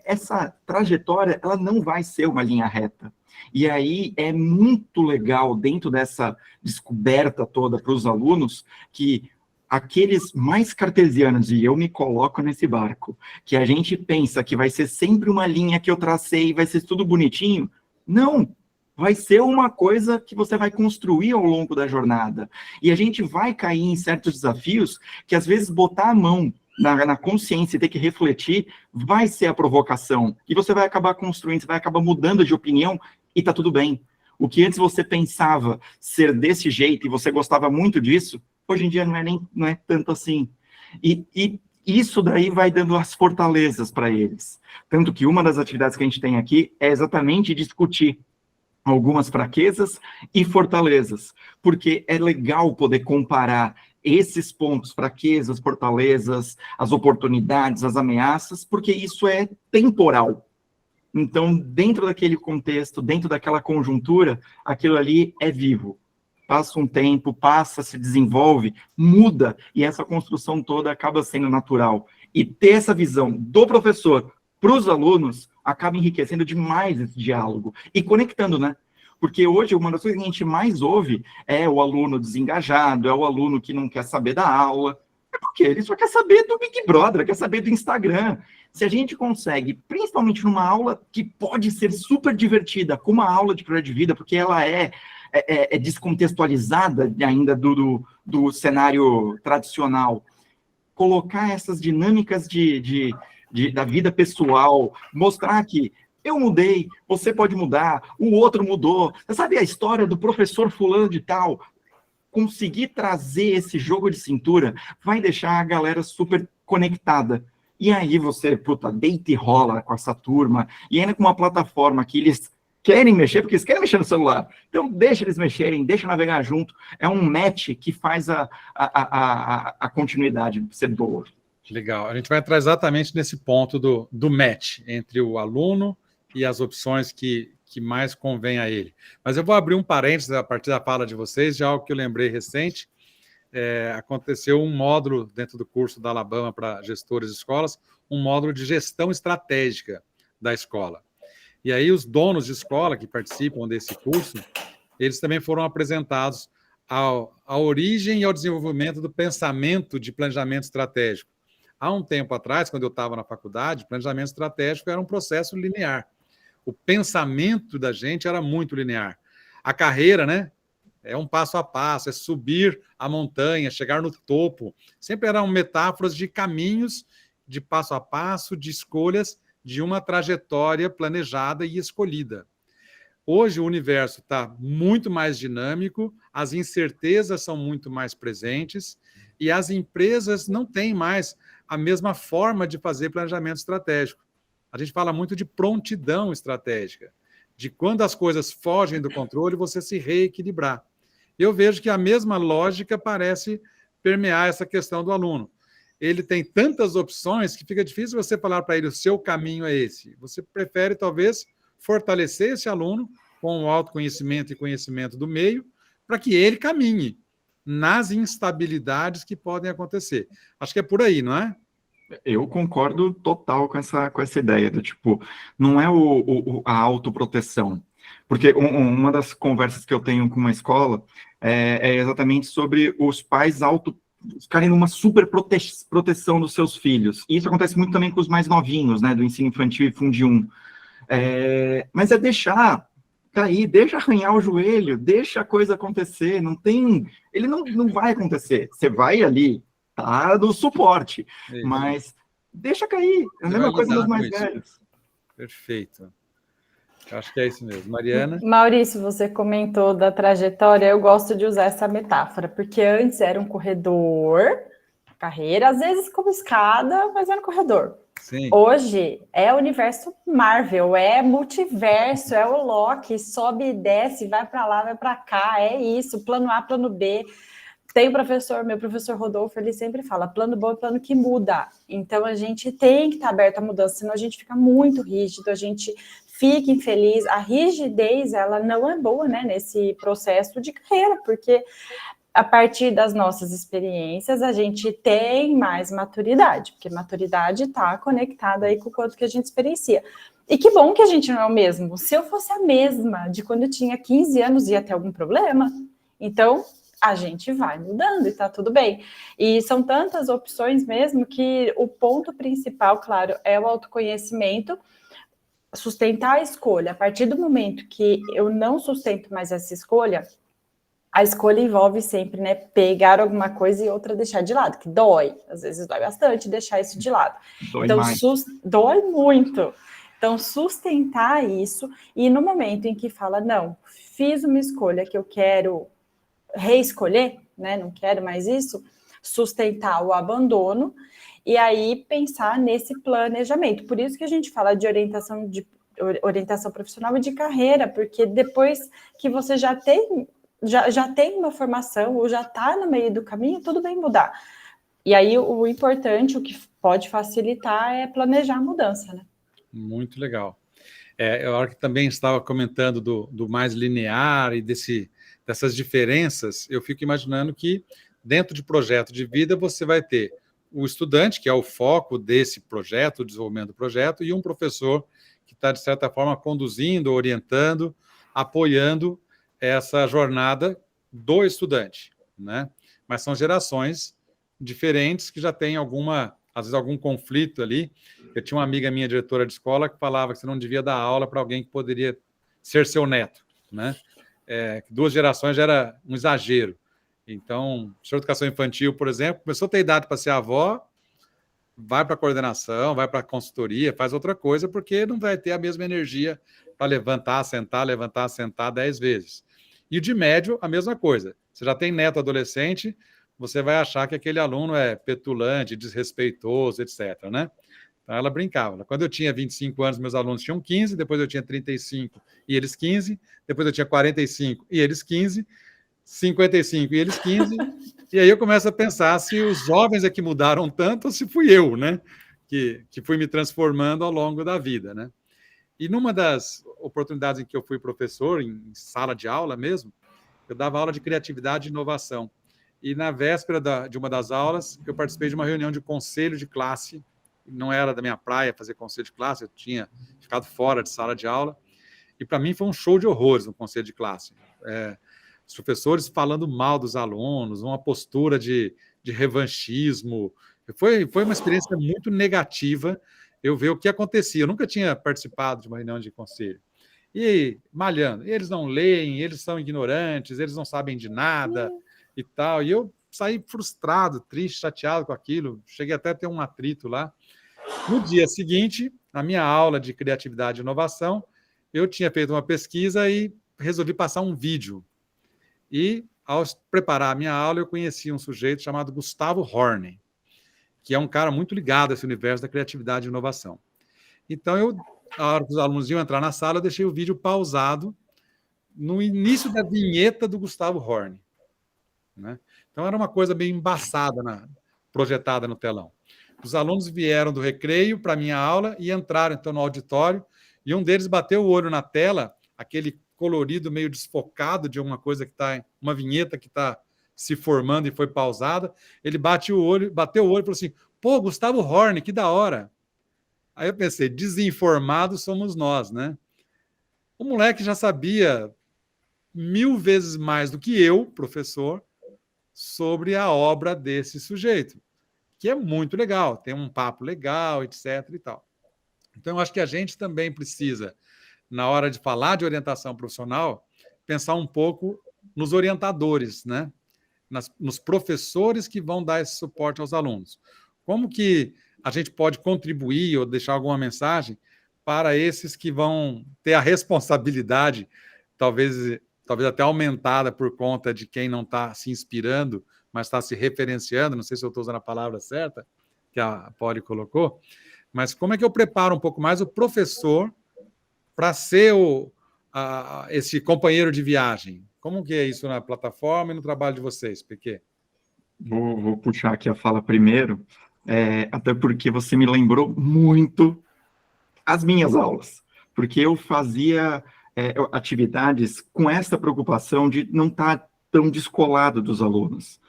essa trajetória, ela não vai ser uma linha reta. E aí é muito legal, dentro dessa descoberta toda para os alunos, que aqueles mais cartesianos, e eu me coloco nesse barco, que a gente pensa que vai ser sempre uma linha que eu tracei e vai ser tudo bonitinho, não, vai ser uma coisa que você vai construir ao longo da jornada. E a gente vai cair em certos desafios que, às vezes, botar a mão na consciência e ter que refletir vai ser a provocação. E você vai acabar construindo, você vai acabar mudando de opinião e tá tudo bem. O que antes você pensava ser desse jeito e você gostava muito disso, hoje em dia não é tanto assim. E isso daí vai dando as fortalezas para eles. Tanto que uma das atividades que a gente tem aqui é exatamente discutir algumas fraquezas e fortalezas, porque é legal poder comparar esses pontos, fraquezas, fortalezas, as oportunidades, as ameaças, porque isso é temporal. Então, dentro daquele contexto, dentro daquela conjuntura, aquilo ali é vivo. Passa um tempo, passa, se desenvolve, muda, e essa construção toda acaba sendo natural. E ter essa visão do professor para os alunos acaba enriquecendo demais esse diálogo e conectando, né? Porque hoje uma das coisas que a gente mais ouve é o aluno desengajado, é o aluno que não quer saber da aula. É porque ele só quer saber do Big Brother, quer saber do Instagram. Se a gente consegue, principalmente numa aula que pode ser super divertida, como uma aula de projeto de vida, porque ela é descontextualizada ainda do cenário tradicional, colocar essas dinâmicas da vida pessoal, mostrar que eu mudei, você pode mudar, o outro mudou. Você sabe a história do professor fulano de tal? Conseguir trazer esse jogo de cintura vai deixar a galera super conectada. E aí você, deita e rola com essa turma, e ainda com uma plataforma que eles querem mexer, porque eles querem mexer no celular. Então, deixa eles mexerem, deixa navegar junto. É um match que faz a continuidade ser boa. Legal. A gente vai entrar exatamente nesse ponto do match entre o aluno e as opções que mais convém a ele. Mas eu vou abrir um parênteses a partir da fala de vocês, de algo que eu lembrei recente. aconteceu um módulo dentro do curso da Alabama para gestores de escolas, um módulo de gestão estratégica da escola. E aí os donos de escola que participam desse curso, eles também foram apresentados à origem e ao desenvolvimento do pensamento de planejamento estratégico. Há um tempo atrás, quando eu estava na faculdade, planejamento estratégico era um processo linear. O pensamento da gente era muito linear. A carreira, né? É um passo a passo, é subir a montanha, chegar no topo. Sempre eram metáforas de caminhos, de passo a passo, de escolhas, de uma trajetória planejada e escolhida. Hoje o universo está muito mais dinâmico, as incertezas são muito mais presentes e as empresas não têm mais a mesma forma de fazer planejamento estratégico. A gente fala muito de prontidão estratégica, de quando as coisas fogem do controle, você se reequilibrar. Eu vejo que a mesma lógica parece permear essa questão do aluno. Ele tem tantas opções que fica difícil você falar para ele o seu caminho é esse. Você prefere, talvez, fortalecer esse aluno com o autoconhecimento e conhecimento do meio para que ele caminhe nas instabilidades que podem acontecer. Acho que é por aí, não é? Eu concordo total com essa ideia do tipo, não é a autoproteção. Porque uma das conversas que eu tenho com uma escola é exatamente sobre os pais ficarem numa super proteção dos seus filhos. E isso acontece muito também com os mais novinhos, né, do ensino infantil e Fundi 1. Mas é deixar cair, deixa arranhar o joelho, deixa a coisa acontecer, ele não vai acontecer. Você vai ali, tá do suporte, mas deixa cair. É a mesma coisa dos mais velhos. Perfeito. Acho que é isso mesmo. Mariana? Maurício, você comentou da trajetória, eu gosto de usar essa metáfora, porque antes era um corredor, carreira, às vezes como escada, mas era um corredor. Sim. Hoje é o universo Marvel, é multiverso, é o Loki, sobe e desce, vai para lá, vai para cá, é isso, plano A, plano B. Tem meu professor Rodolfo, ele sempre fala, plano bom é plano que muda. Então, a gente tem que estar aberto à mudança, senão a gente fica muito rígido, a gente fica infeliz. A rigidez, ela não é boa, né, nesse processo de carreira, porque a partir das nossas experiências, a gente tem mais maturidade, porque maturidade está conectada aí com o quanto que a gente experiencia. E que bom que a gente não é o mesmo. Se eu fosse a mesma de quando eu tinha 15 anos, ia ter algum problema? Então, a gente vai mudando e tá tudo bem. E são tantas opções mesmo que o ponto principal, claro, é o autoconhecimento, sustentar a escolha. A partir do momento que eu não sustento mais essa escolha, a escolha envolve sempre, né, pegar alguma coisa e outra deixar de lado, que dói. Às vezes dói bastante deixar isso de lado. Então, dói muito. Então, sustentar isso e no momento em que fala, não, fiz uma escolha que eu quero reescolher, né, não quero mais isso, sustentar o abandono e aí pensar nesse planejamento. Por isso que a gente fala de orientação profissional e de carreira, porque depois que você já tem uma formação ou já está no meio do caminho, tudo bem mudar. E aí o importante, o que pode facilitar é planejar a mudança, né? Muito legal. Eu que também estava comentando do mais linear e dessas diferenças, eu fico imaginando que dentro de projeto de vida você vai ter o estudante, que é o foco desse projeto, o desenvolvimento do projeto, e um professor que está, de certa forma, conduzindo, orientando, apoiando essa jornada do estudante, né? Mas são gerações diferentes que já têm às vezes algum conflito ali. Eu tinha uma amiga minha, diretora de escola, que falava que você não devia dar aula para alguém que poderia ser seu neto, né? 2 gerações já era um exagero. Então, o senhor de educação infantil, por exemplo, começou a ter idade para ser avó, vai para a coordenação, vai para a consultoria, faz outra coisa, porque não vai ter a mesma energia para levantar, sentar 10 vezes. E o de médio, a mesma coisa. Você já tem neto adolescente, você vai achar que aquele aluno é petulante, desrespeitoso, etc., né? Então, ela brincava. Quando eu tinha 25 anos, meus alunos tinham 15, depois eu tinha 35 e eles 15, depois eu tinha 45 e eles 15, 55 e eles 15, e aí eu começo a pensar se os jovens é que mudaram tanto ou se fui eu, né? Que fui me transformando ao longo da vida, né? E numa das oportunidades em que eu fui professor, em sala de aula mesmo, eu dava aula de criatividade e inovação. e na véspera de uma das aulas, eu participei de uma reunião de conselho de classe. Não era da minha praia fazer conselho de classe, eu tinha ficado fora de sala de aula, e para mim foi um show de horrores no conselho de classe. Os professores falando mal dos alunos, uma postura de revanchismo. Foi uma experiência muito negativa eu ver o que acontecia. Eu nunca tinha participado de uma reunião de conselho. E malhando, eles não leem, eles são ignorantes, eles não sabem de nada e tal. E eu saí frustrado, triste, chateado com aquilo. Cheguei até a ter um atrito lá. No dia seguinte, na minha aula de criatividade e inovação, eu tinha feito uma pesquisa e resolvi passar um vídeo. E, ao preparar a minha aula, eu conheci um sujeito chamado Gustavo Horn, que é um cara muito ligado a esse universo da criatividade e inovação. Então, a hora que os alunos iam entrar na sala, eu deixei o vídeo pausado no início da vinheta do Gustavo Horn, né? Então, era uma coisa meio embaçada, projetada no telão. Os alunos vieram do recreio para a minha aula e entraram, então, no auditório, e um deles bateu o olho na tela, aquele colorido meio desfocado de uma coisa que está, uma vinheta que está se formando e foi pausada. Ele bateu o olho e falou assim: pô, Gustavo Horn, que da hora. Aí eu pensei, desinformados somos nós, né? O moleque já sabia 1000 vezes mais do que eu, professor, sobre a obra desse sujeito, que é muito legal, tem um papo legal, etc. e tal. Então, eu acho que a gente também precisa, na hora de falar de orientação profissional, pensar um pouco nos orientadores, né? Nos professores que vão dar esse suporte aos alunos. Como que a gente pode contribuir ou deixar alguma mensagem para esses que vão ter a responsabilidade, talvez até aumentada por conta de quem não está se inspirando, mas está se referenciando, não sei se eu estou usando a palavra certa, que a Polly colocou, mas como é que eu preparo um pouco mais o professor para ser esse companheiro de viagem? Como que é isso na plataforma e no trabalho de vocês, Piquet? Vou puxar aqui a fala primeiro, até porque você me lembrou muito as minhas aulas, porque eu fazia atividades com essa preocupação de não estar tão descolado dos alunos.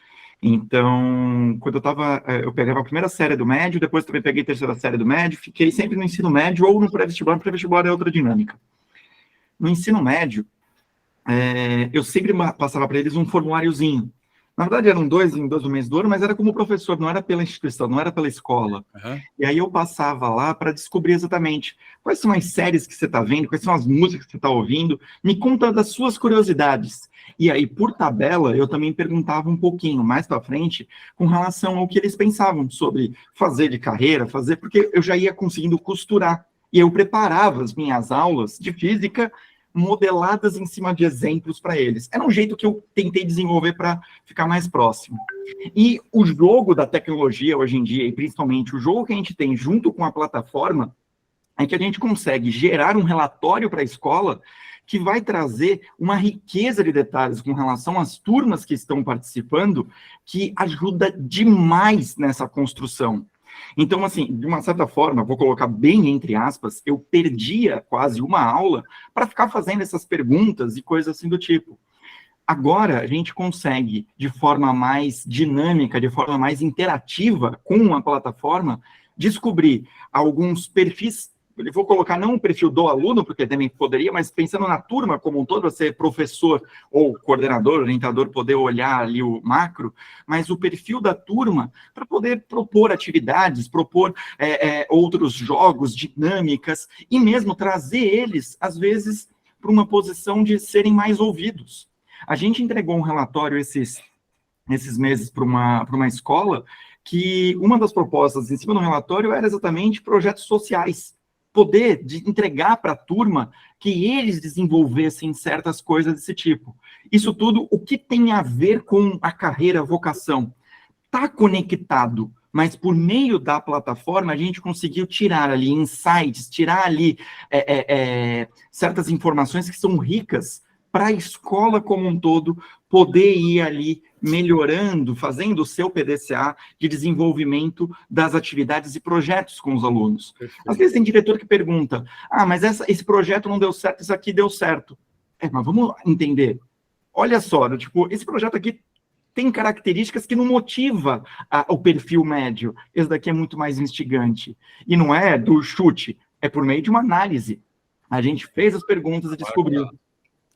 Então, quando eu pegava a primeira série do médio, depois também peguei a terceira série do médio, fiquei sempre no ensino médio ou no pré-vestibular. No pré-vestibular é outra dinâmica. No ensino médio, eu sempre passava para eles um formuláriozinho. Na verdade, eram dois no mês do ano, mas era como professor, não era pela instituição, não era pela escola. Uhum. E aí eu passava lá para descobrir exatamente quais são as séries que você está vendo, quais são as músicas que você está ouvindo, me conta das suas curiosidades. E aí, por tabela, eu também perguntava um pouquinho mais para frente com relação ao que eles pensavam sobre fazer de carreira, porque eu já ia conseguindo costurar. E eu preparava as minhas aulas de física modeladas em cima de exemplos para eles. Era um jeito que eu tentei desenvolver para ficar mais próximo. E o jogo da tecnologia hoje em dia, e principalmente o jogo que a gente tem junto com a plataforma, é que a gente consegue gerar um relatório para a escola que vai trazer uma riqueza de detalhes com relação às turmas que estão participando, que ajuda demais nessa construção. Então, assim, de uma certa forma, vou colocar bem entre aspas, eu perdia quase uma aula para ficar fazendo essas perguntas e coisas assim do tipo. Agora, a gente consegue, de forma mais dinâmica, de forma mais interativa com a plataforma, descobrir alguns perfis. Eu vou colocar não o perfil do aluno, porque também poderia, mas pensando na turma como um todo, você professor ou coordenador, orientador, poder olhar ali o macro, mas o perfil da turma para poder propor atividades, propor outros jogos, dinâmicas, e mesmo trazer eles, às vezes, para uma posição de serem mais ouvidos. A gente entregou um relatório esses meses para uma escola que uma das propostas em cima do relatório era exatamente projetos sociais. Poder de entregar para a turma que eles desenvolvessem certas coisas desse tipo. Isso tudo, o que tem a ver com a carreira, a vocação? Está conectado, mas por meio da plataforma a gente conseguiu tirar ali insights, tirar ali certas informações que são ricas para a escola como um todo poder ir ali melhorando, fazendo o seu PDCA de desenvolvimento das atividades e projetos com os alunos. Perfeito. Às vezes tem diretor que pergunta, mas esse projeto não deu certo, isso aqui deu certo. Mas vamos entender. Olha só, esse projeto aqui tem características que não motiva o perfil médio. Esse daqui é muito mais instigante. E não é do chute, é por meio de uma análise. A gente fez as perguntas e descobriu.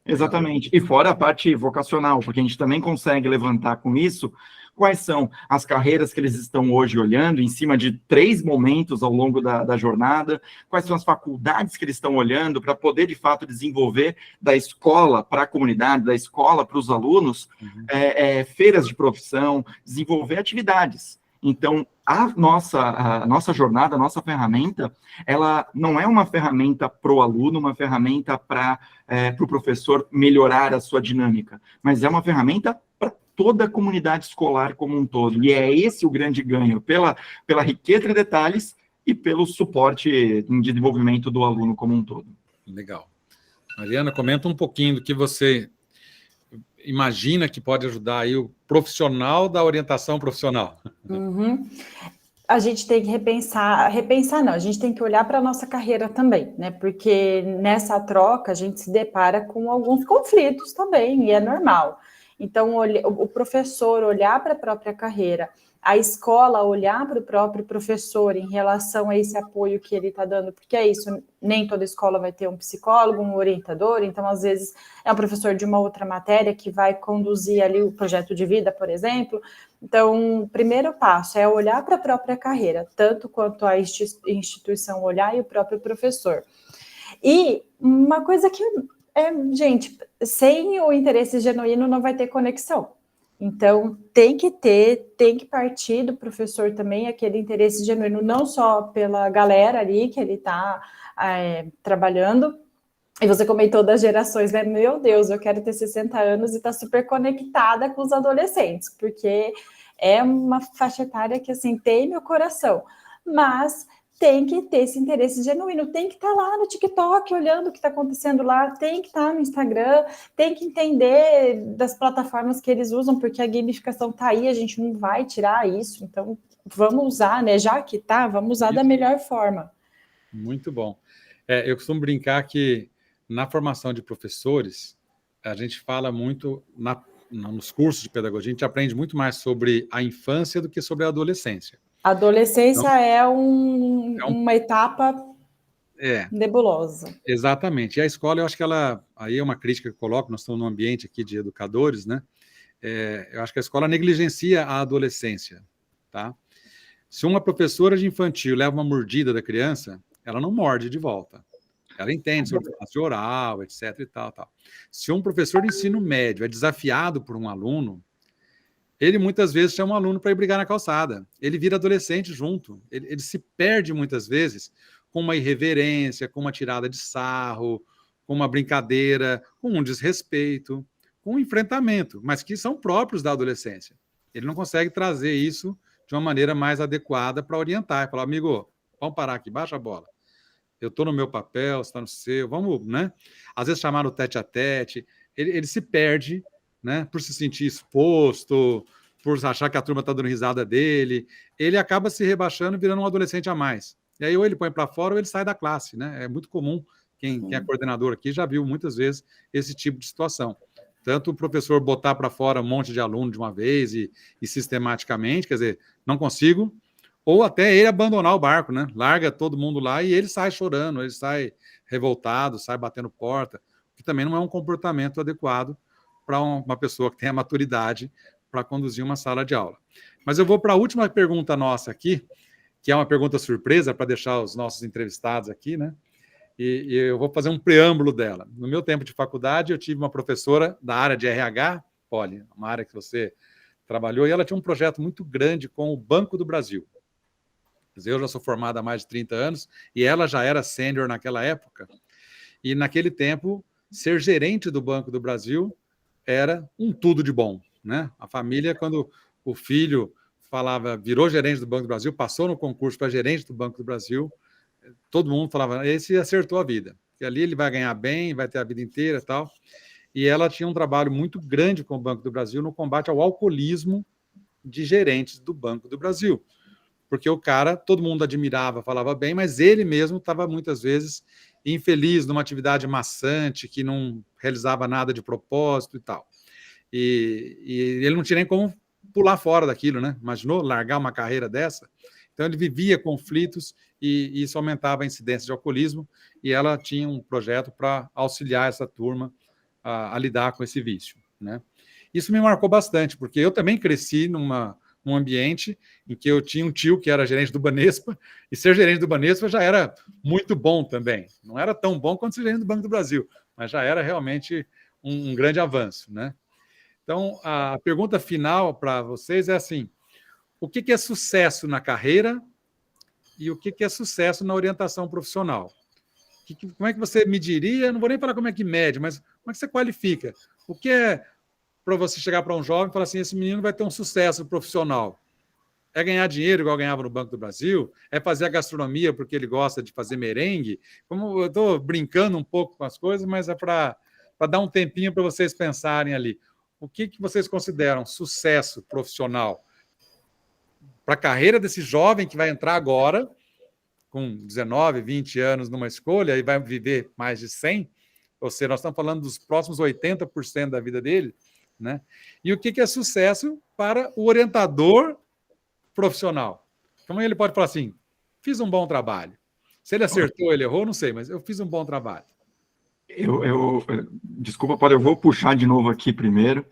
Exatamente. E fora a parte vocacional, porque a gente também consegue levantar com isso quais são as carreiras que eles estão hoje olhando, em cima de 3 momentos ao longo da jornada, quais são as faculdades que eles estão olhando para poder, de fato, desenvolver da escola para a comunidade, da escola para os alunos, feiras de profissão, desenvolver atividades. Então, a nossa jornada, a nossa ferramenta, ela não é uma ferramenta para o aluno, uma ferramenta para o professor melhorar a sua dinâmica, mas é uma ferramenta para toda a comunidade escolar como um todo. E é esse o grande ganho, pela riqueza de detalhes e pelo suporte em desenvolvimento do aluno como um todo. Legal. Mariana, comenta um pouquinho do que você imagina que pode ajudar aí o profissional da orientação profissional. Uhum. A gente tem que repensar não, a gente tem que olhar para a nossa carreira também, né? Porque nessa troca a gente se depara com alguns conflitos também, e é normal. Então, o professor olhar para a própria carreira, a escola olhar para o próprio professor em relação a esse apoio que ele está dando, porque é isso, nem toda escola vai ter um psicólogo, um orientador, então, às vezes, é um professor de uma outra matéria que vai conduzir ali o projeto de vida, por exemplo. Então, o primeiro passo é olhar para a própria carreira, tanto quanto a instituição olhar e o próprio professor. E uma coisa que, gente, sem o interesse genuíno não vai ter conexão. Então, tem que partir do professor também aquele interesse genuíno, não só pela galera ali que ele está trabalhando. E você comentou das gerações, né? Meu Deus, eu quero ter 60 anos e estar super conectada com os adolescentes, porque é uma faixa etária que, assim, tem meu coração. Mas tem que ter esse interesse genuíno, tem que estar lá no TikTok, olhando o que está acontecendo lá, tem que estar no Instagram, tem que entender das plataformas que eles usam, porque a gamificação está aí, a gente não vai tirar isso, então vamos usar, né? Já que tá, vamos usar da melhor forma. Muito bom. Eu costumo brincar que na formação de professores, a gente fala muito, nos cursos de pedagogia, a gente aprende muito mais sobre a infância do que sobre a adolescência. A adolescência então, uma etapa nebulosa. Exatamente. E a escola, eu acho que aí é uma crítica que eu coloco, nós estamos num ambiente aqui de educadores, né? Eu acho que a escola negligencia a adolescência, tá? Se uma professora de infantil leva uma mordida da criança, ela não morde de volta. Ela entende sobre classe oral, etc. e tal. Se um professor de ensino médio é desafiado por um aluno, ele muitas vezes chama um aluno para ir brigar na calçada. Ele vira adolescente junto. Ele se perde muitas vezes com uma irreverência, com uma tirada de sarro, com uma brincadeira, com um desrespeito, com um enfrentamento, mas que são próprios da adolescência. Ele não consegue trazer isso de uma maneira mais adequada para orientar. Falar, amigo, vamos parar aqui, baixa a bola. Eu estou no meu papel, você está no seu, vamos, né? Às vezes chamar no tete-a-tete. Ele se perde, né, por se sentir exposto, por achar que a turma está dando risada dele, ele acaba se rebaixando e virando um adolescente a mais. E aí ou ele põe para fora ou ele sai da classe, né? É muito comum, quem é coordenador aqui já viu muitas vezes esse tipo de situação. Tanto o professor botar para fora um monte de aluno de uma vez e sistematicamente, quer dizer, não consigo, ou até ele abandonar o barco, né? Larga todo mundo lá e ele sai chorando, ele sai revoltado, sai batendo porta, que também não é um comportamento adequado para uma pessoa que tenha maturidade para conduzir uma sala de aula. Mas eu vou para a última pergunta nossa aqui, que é uma pergunta surpresa para deixar os nossos entrevistados aqui, né? E eu vou fazer um preâmbulo dela. No meu tempo de faculdade, eu tive uma professora da área de RH, Polly, uma área que você trabalhou, e ela tinha um projeto muito grande com o Banco do Brasil. Eu já sou formado há mais de 30 anos, e ela já era sênior naquela época, e naquele tempo, ser gerente do Banco do Brasil era um tudo de bom, né? A família, quando o filho virou gerente do Banco do Brasil, passou no concurso para gerente do Banco do Brasil, todo mundo falava, esse acertou a vida, que ali ele vai ganhar bem, vai ter a vida inteira e tal. E ela tinha um trabalho muito grande com o Banco do Brasil no combate ao alcoolismo de gerentes do Banco do Brasil. Porque o cara, todo mundo admirava, falava bem, mas ele mesmo estava muitas vezes infeliz numa atividade maçante, que não realizava nada de propósito e tal. e ele não tinha nem como pular fora daquilo, né? Imaginou largar uma carreira dessa? Então, ele vivia conflitos e isso aumentava a incidência de alcoolismo, e ela tinha um projeto para auxiliar essa turma a lidar com esse vício, né? Isso me marcou bastante, porque eu também cresci num ambiente em que eu tinha um tio que era gerente do Banespa, e ser gerente do Banespa já era muito bom também. Não era tão bom quanto ser gerente do Banco do Brasil, mas já era realmente um grande avanço, né? Então, a pergunta final para vocês é assim: o que é sucesso na carreira e o que é sucesso na orientação profissional? Como é que você mediria? Não vou nem falar como é que mede, mas como é que você qualifica? O que é para você chegar para um jovem e falar assim, esse menino vai ter um sucesso profissional? É ganhar dinheiro igual ganhava no Banco do Brasil? É fazer a gastronomia porque ele gosta de fazer merengue? Como eu estou brincando um pouco com as coisas, mas é para dar um tempinho para vocês pensarem ali. O que vocês consideram sucesso profissional para a carreira desse jovem que vai entrar agora, com 19, 20 anos numa escolha, e vai viver mais de 100? Ou seja, nós estamos falando dos próximos 80% da vida dele, né? E o que é sucesso para o orientador profissional? Como ele pode falar assim, fiz um bom trabalho. Se ele acertou ou ele errou, não sei, mas eu fiz um bom trabalho. Desculpa, Paulo, eu vou puxar de novo aqui primeiro.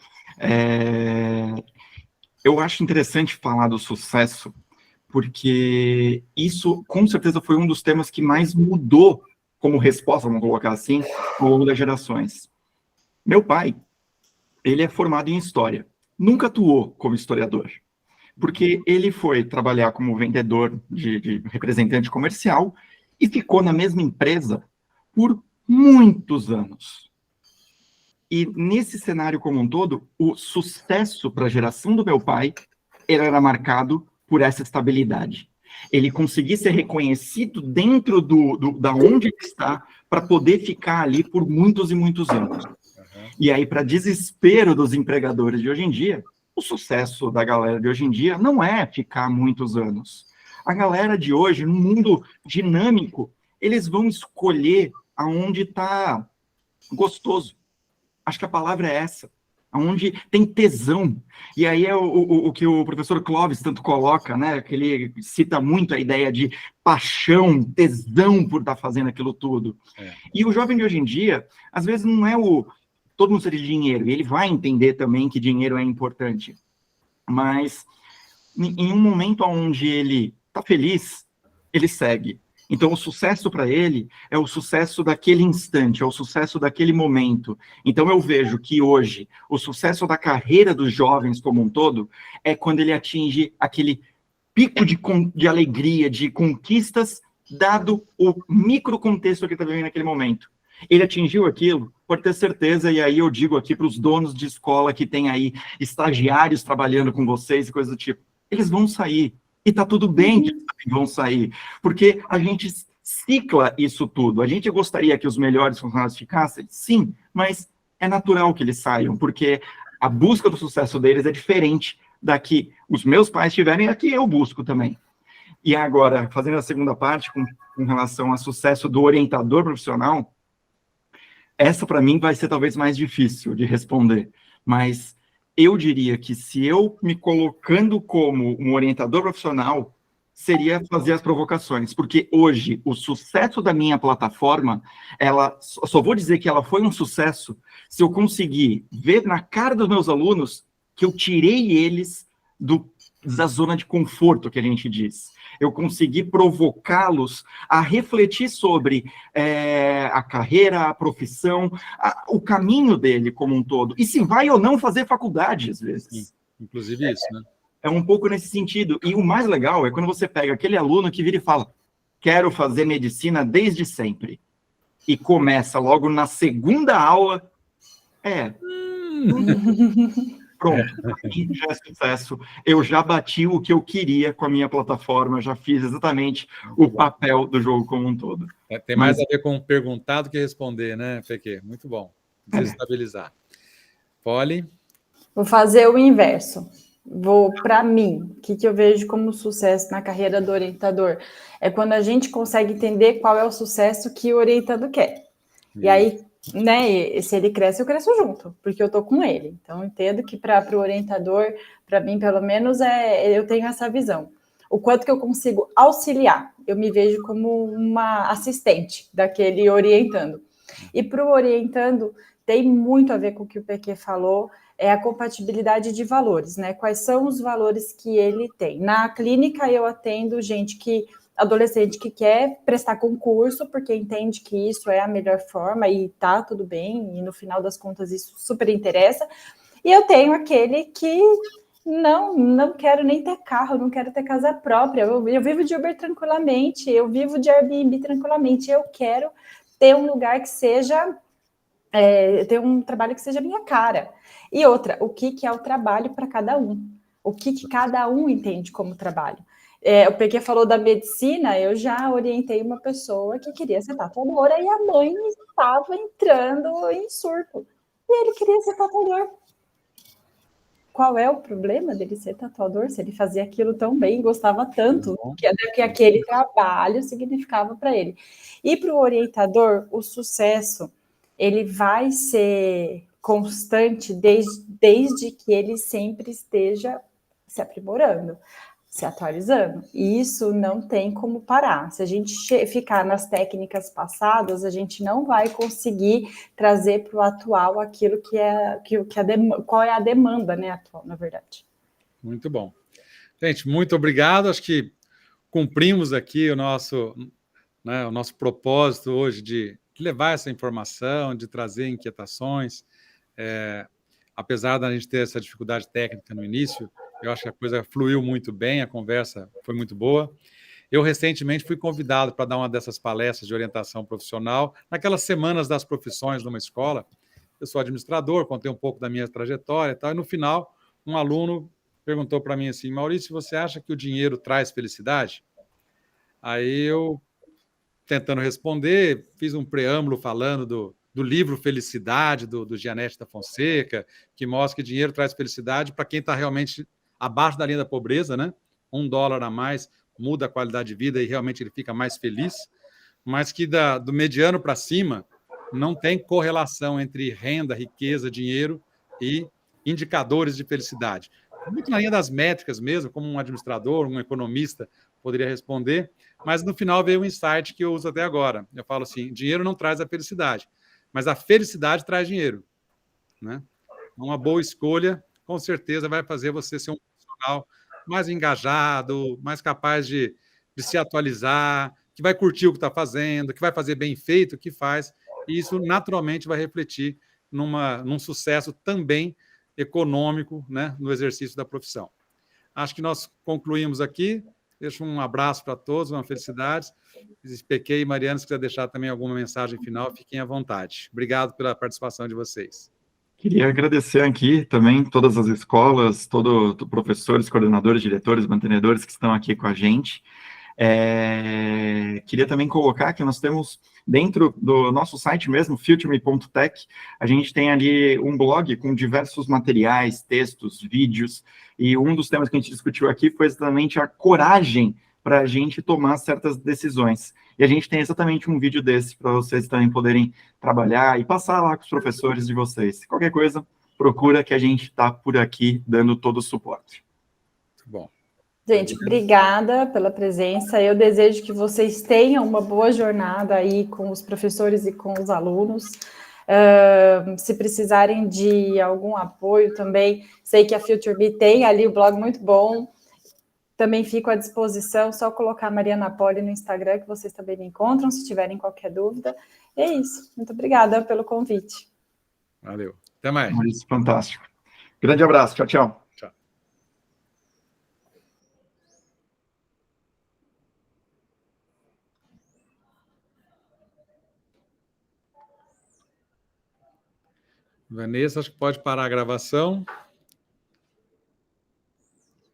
Eu acho interessante falar do sucesso, porque isso, com certeza, foi um dos temas que mais mudou como resposta, vamos colocar assim, ao longo das gerações. Meu pai, ele é formado em História. Nunca atuou como historiador, porque ele foi trabalhar como vendedor de representante comercial e ficou na mesma empresa por muitos anos. E nesse cenário como um todo, o sucesso para a geração do meu pai era marcado por essa estabilidade. Ele conseguir ser reconhecido dentro da onde ele está para poder ficar ali por muitos e muitos anos. E aí, para desespero dos empregadores de hoje em dia, o sucesso da galera de hoje em dia não é ficar muitos anos. A galera de hoje, num mundo dinâmico, eles vão escolher aonde está gostoso. Acho que a palavra é essa. Onde tem tesão. E aí é o que o professor Clóvis tanto coloca, né? Que ele cita muito a ideia de paixão, tesão por estar fazendo aquilo tudo. E o jovem de hoje em dia, às vezes não é todo mundo precisa de dinheiro, e ele vai entender também que dinheiro é importante. Mas em um momento onde ele está feliz, ele segue. Então, o sucesso para ele é o sucesso daquele instante, é o sucesso daquele momento. Então, eu vejo que hoje, o sucesso da carreira dos jovens como um todo, é quando ele atinge aquele pico de alegria, de conquistas, dado o microcontexto que ele está vivendo naquele momento. Ele atingiu aquilo, pode ter certeza, e aí eu digo aqui para os donos de escola que tem aí estagiários trabalhando com vocês e coisas do tipo, eles vão sair. E tá tudo bem que vão sair, porque a gente cicla isso tudo. A gente gostaria que os melhores funcionários ficassem? Sim, mas é natural que eles saiam, porque a busca do sucesso deles é diferente da que os meus pais tiverem e a que eu busco também. E agora, fazendo a segunda parte, com relação ao sucesso do orientador profissional, essa para mim vai ser talvez mais difícil de responder, mas eu diria que se eu me colocando como um orientador profissional, seria fazer as provocações, porque hoje o sucesso da minha plataforma, só vou dizer que ela foi um sucesso se eu conseguir ver na cara dos meus alunos que eu tirei eles da zona de conforto, que a gente diz. Eu consegui provocá-los a refletir sobre a carreira, a profissão, o caminho dele como um todo. E se vai ou não fazer faculdade, às vezes. Sim, inclusive isso, né? É um pouco nesse sentido. E o mais legal é quando você pega aquele aluno que vira e fala, quero fazer medicina desde sempre. E começa logo na segunda aula, pronto, já é sucesso. Eu já bati o que eu queria com a minha plataforma, já fiz exatamente o papel do jogo como um todo. Tem mais a ver com perguntar do que responder, né, Feque? Muito bom. Desestabilizar. Poli? Vou fazer o inverso. Para mim, o que eu vejo como sucesso na carreira do orientador? É quando a gente consegue entender qual é o sucesso que o orientador quer. E aí, né? E se ele cresce, eu cresço junto, porque eu estou com ele. Então, eu entendo que para o orientador, para mim, pelo menos, eu tenho essa visão. O quanto que eu consigo auxiliar, eu me vejo como uma assistente daquele orientando. E para o orientando, tem muito a ver com o que o PQ falou, é a compatibilidade de valores, né? Quais são os valores que ele tem? Na clínica, eu atendo adolescente que quer prestar concurso, porque entende que isso é a melhor forma e tá tudo bem, e no final das contas isso super interessa. E eu tenho aquele que não quero nem ter carro, não quero ter casa própria, eu vivo de Uber tranquilamente, eu vivo de Airbnb tranquilamente, eu quero ter um lugar que seja, ter um trabalho que seja minha cara. E outra, o que é o trabalho para cada um? O que cada um entende como trabalho? O PQ falou da medicina, eu já orientei uma pessoa que queria ser tatuadora e a mãe estava entrando em surto. E ele queria ser tatuador. Qual é o problema dele ser tatuador, se ele fazia aquilo tão bem, gostava tanto, que aquele trabalho significava para ele. E para o orientador, o sucesso, ele vai ser constante desde que ele sempre esteja se aprimorando, se atualizando. E isso não tem como parar. Se a gente ficar nas técnicas passadas, a gente não vai conseguir trazer para o atual aquilo qual é a demanda, né, atual, na verdade. Muito bom. Gente, muito obrigado. Acho que cumprimos aqui o nosso propósito hoje de levar essa informação, de trazer inquietações. Apesar da gente ter essa dificuldade técnica no início, eu acho que a coisa fluiu muito bem, a conversa foi muito boa. Eu, recentemente, fui convidado para dar uma dessas palestras de orientação profissional, naquelas semanas das profissões numa escola. Eu sou administrador, contei um pouco da minha trajetória e tal, e no final, um aluno perguntou para mim assim: Maurício, você acha que o dinheiro traz felicidade? Aí eu, tentando responder, fiz um preâmbulo falando do livro Felicidade, do Gianetti da Fonseca, que mostra que dinheiro traz felicidade para quem está realmente abaixo da linha da pobreza, né? $1 a mais muda a qualidade de vida e realmente ele fica mais feliz, mas que do mediano para cima não tem correlação entre renda, riqueza, dinheiro e indicadores de felicidade. Muito na linha das métricas mesmo, como um administrador, um economista poderia responder, mas no final veio um insight que eu uso até agora. Eu falo assim, dinheiro não traz a felicidade, mas a felicidade traz dinheiro, né? Uma boa escolha, com certeza, vai fazer você ser um profissional mais engajado, mais capaz de se atualizar, que vai curtir o que está fazendo, que vai fazer bem feito o que faz, e isso naturalmente vai refletir num sucesso também econômico, né, no exercício da profissão. Acho que nós concluímos aqui. Deixo um abraço para todos, uma felicidade. PQ e Mariana, se quiser deixar também alguma mensagem final, fiquem à vontade. Obrigado pela participação de vocês. Queria agradecer aqui também todas as escolas, todos professores, coordenadores, diretores, mantenedores que estão aqui com a gente. Queria também colocar que nós temos, dentro do nosso site mesmo, futureme.tech, a gente tem ali um blog com diversos materiais, textos, vídeos, e um dos temas que a gente discutiu aqui foi exatamente a coragem para a gente tomar certas decisões. E a gente tem exatamente um vídeo desse para vocês também poderem trabalhar e passar lá com os professores de vocês. Qualquer coisa, procura que a gente está por aqui dando todo o suporte. Muito bom. Gente, obrigada pela presença. Eu desejo que vocês tenham uma boa jornada aí com os professores e com os alunos. Se precisarem de algum apoio também, sei que a FutureBee tem ali o blog muito bom. Também fico à disposição, só colocar Mariana Poli no Instagram, que vocês também me encontram, se tiverem qualquer dúvida. É isso. Muito obrigada pelo convite. Valeu. Até mais. Isso, fantástico. Grande abraço. Tchau, tchau. Tchau. Vanessa, acho que pode parar a gravação.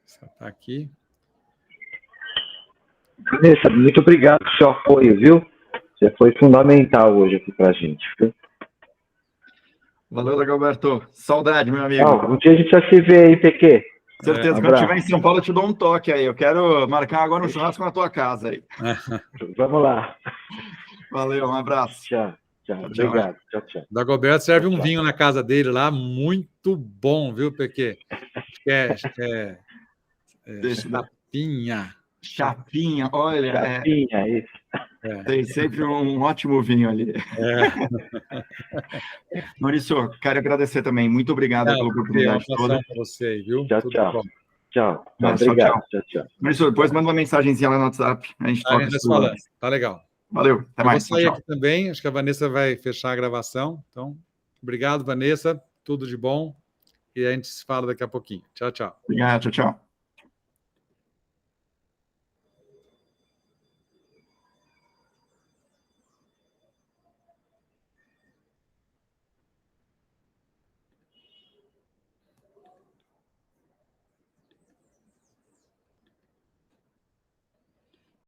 Você está aqui. Vanessa, muito obrigado pelo seu apoio, viu? Você foi fundamental hoje aqui pra gente, viu? Valeu, Dagoberto. Saudade, meu amigo. Um dia a gente vai se ver aí, PQ. Certeza, quando estiver em São Paulo, eu te dou um toque aí. Eu quero marcar agora um churrasco na tua casa aí. Vamos lá. Valeu, um abraço. Tchau. Tchau. Obrigado. Tchau, tchau. Dagoberto serve um Tchau. vinho na casa dele lá, muito bom, viu, Pequê? Acho que é Chapinha. Chapinha, olha, Chapinha, isso. tem sempre um ótimo vinho ali. Maurício, quero agradecer também. Muito obrigado pela oportunidade toda. Para você aí, viu? Tchau, Tudo tchau. bom. Tchau. Tchau, Obrigado. tchau. Tchau. Maurício, depois manda uma mensagenzinha lá no WhatsApp. A gente A toca gente vai isso. falando. Tá legal. Valeu, até Eu mais. vou sair Tchau. aqui também. Acho que a Vanessa vai fechar a gravação. Então, obrigado, Vanessa. Tudo de bom. E a gente se fala daqui a pouquinho. Tchau, tchau. Obrigado, tchau.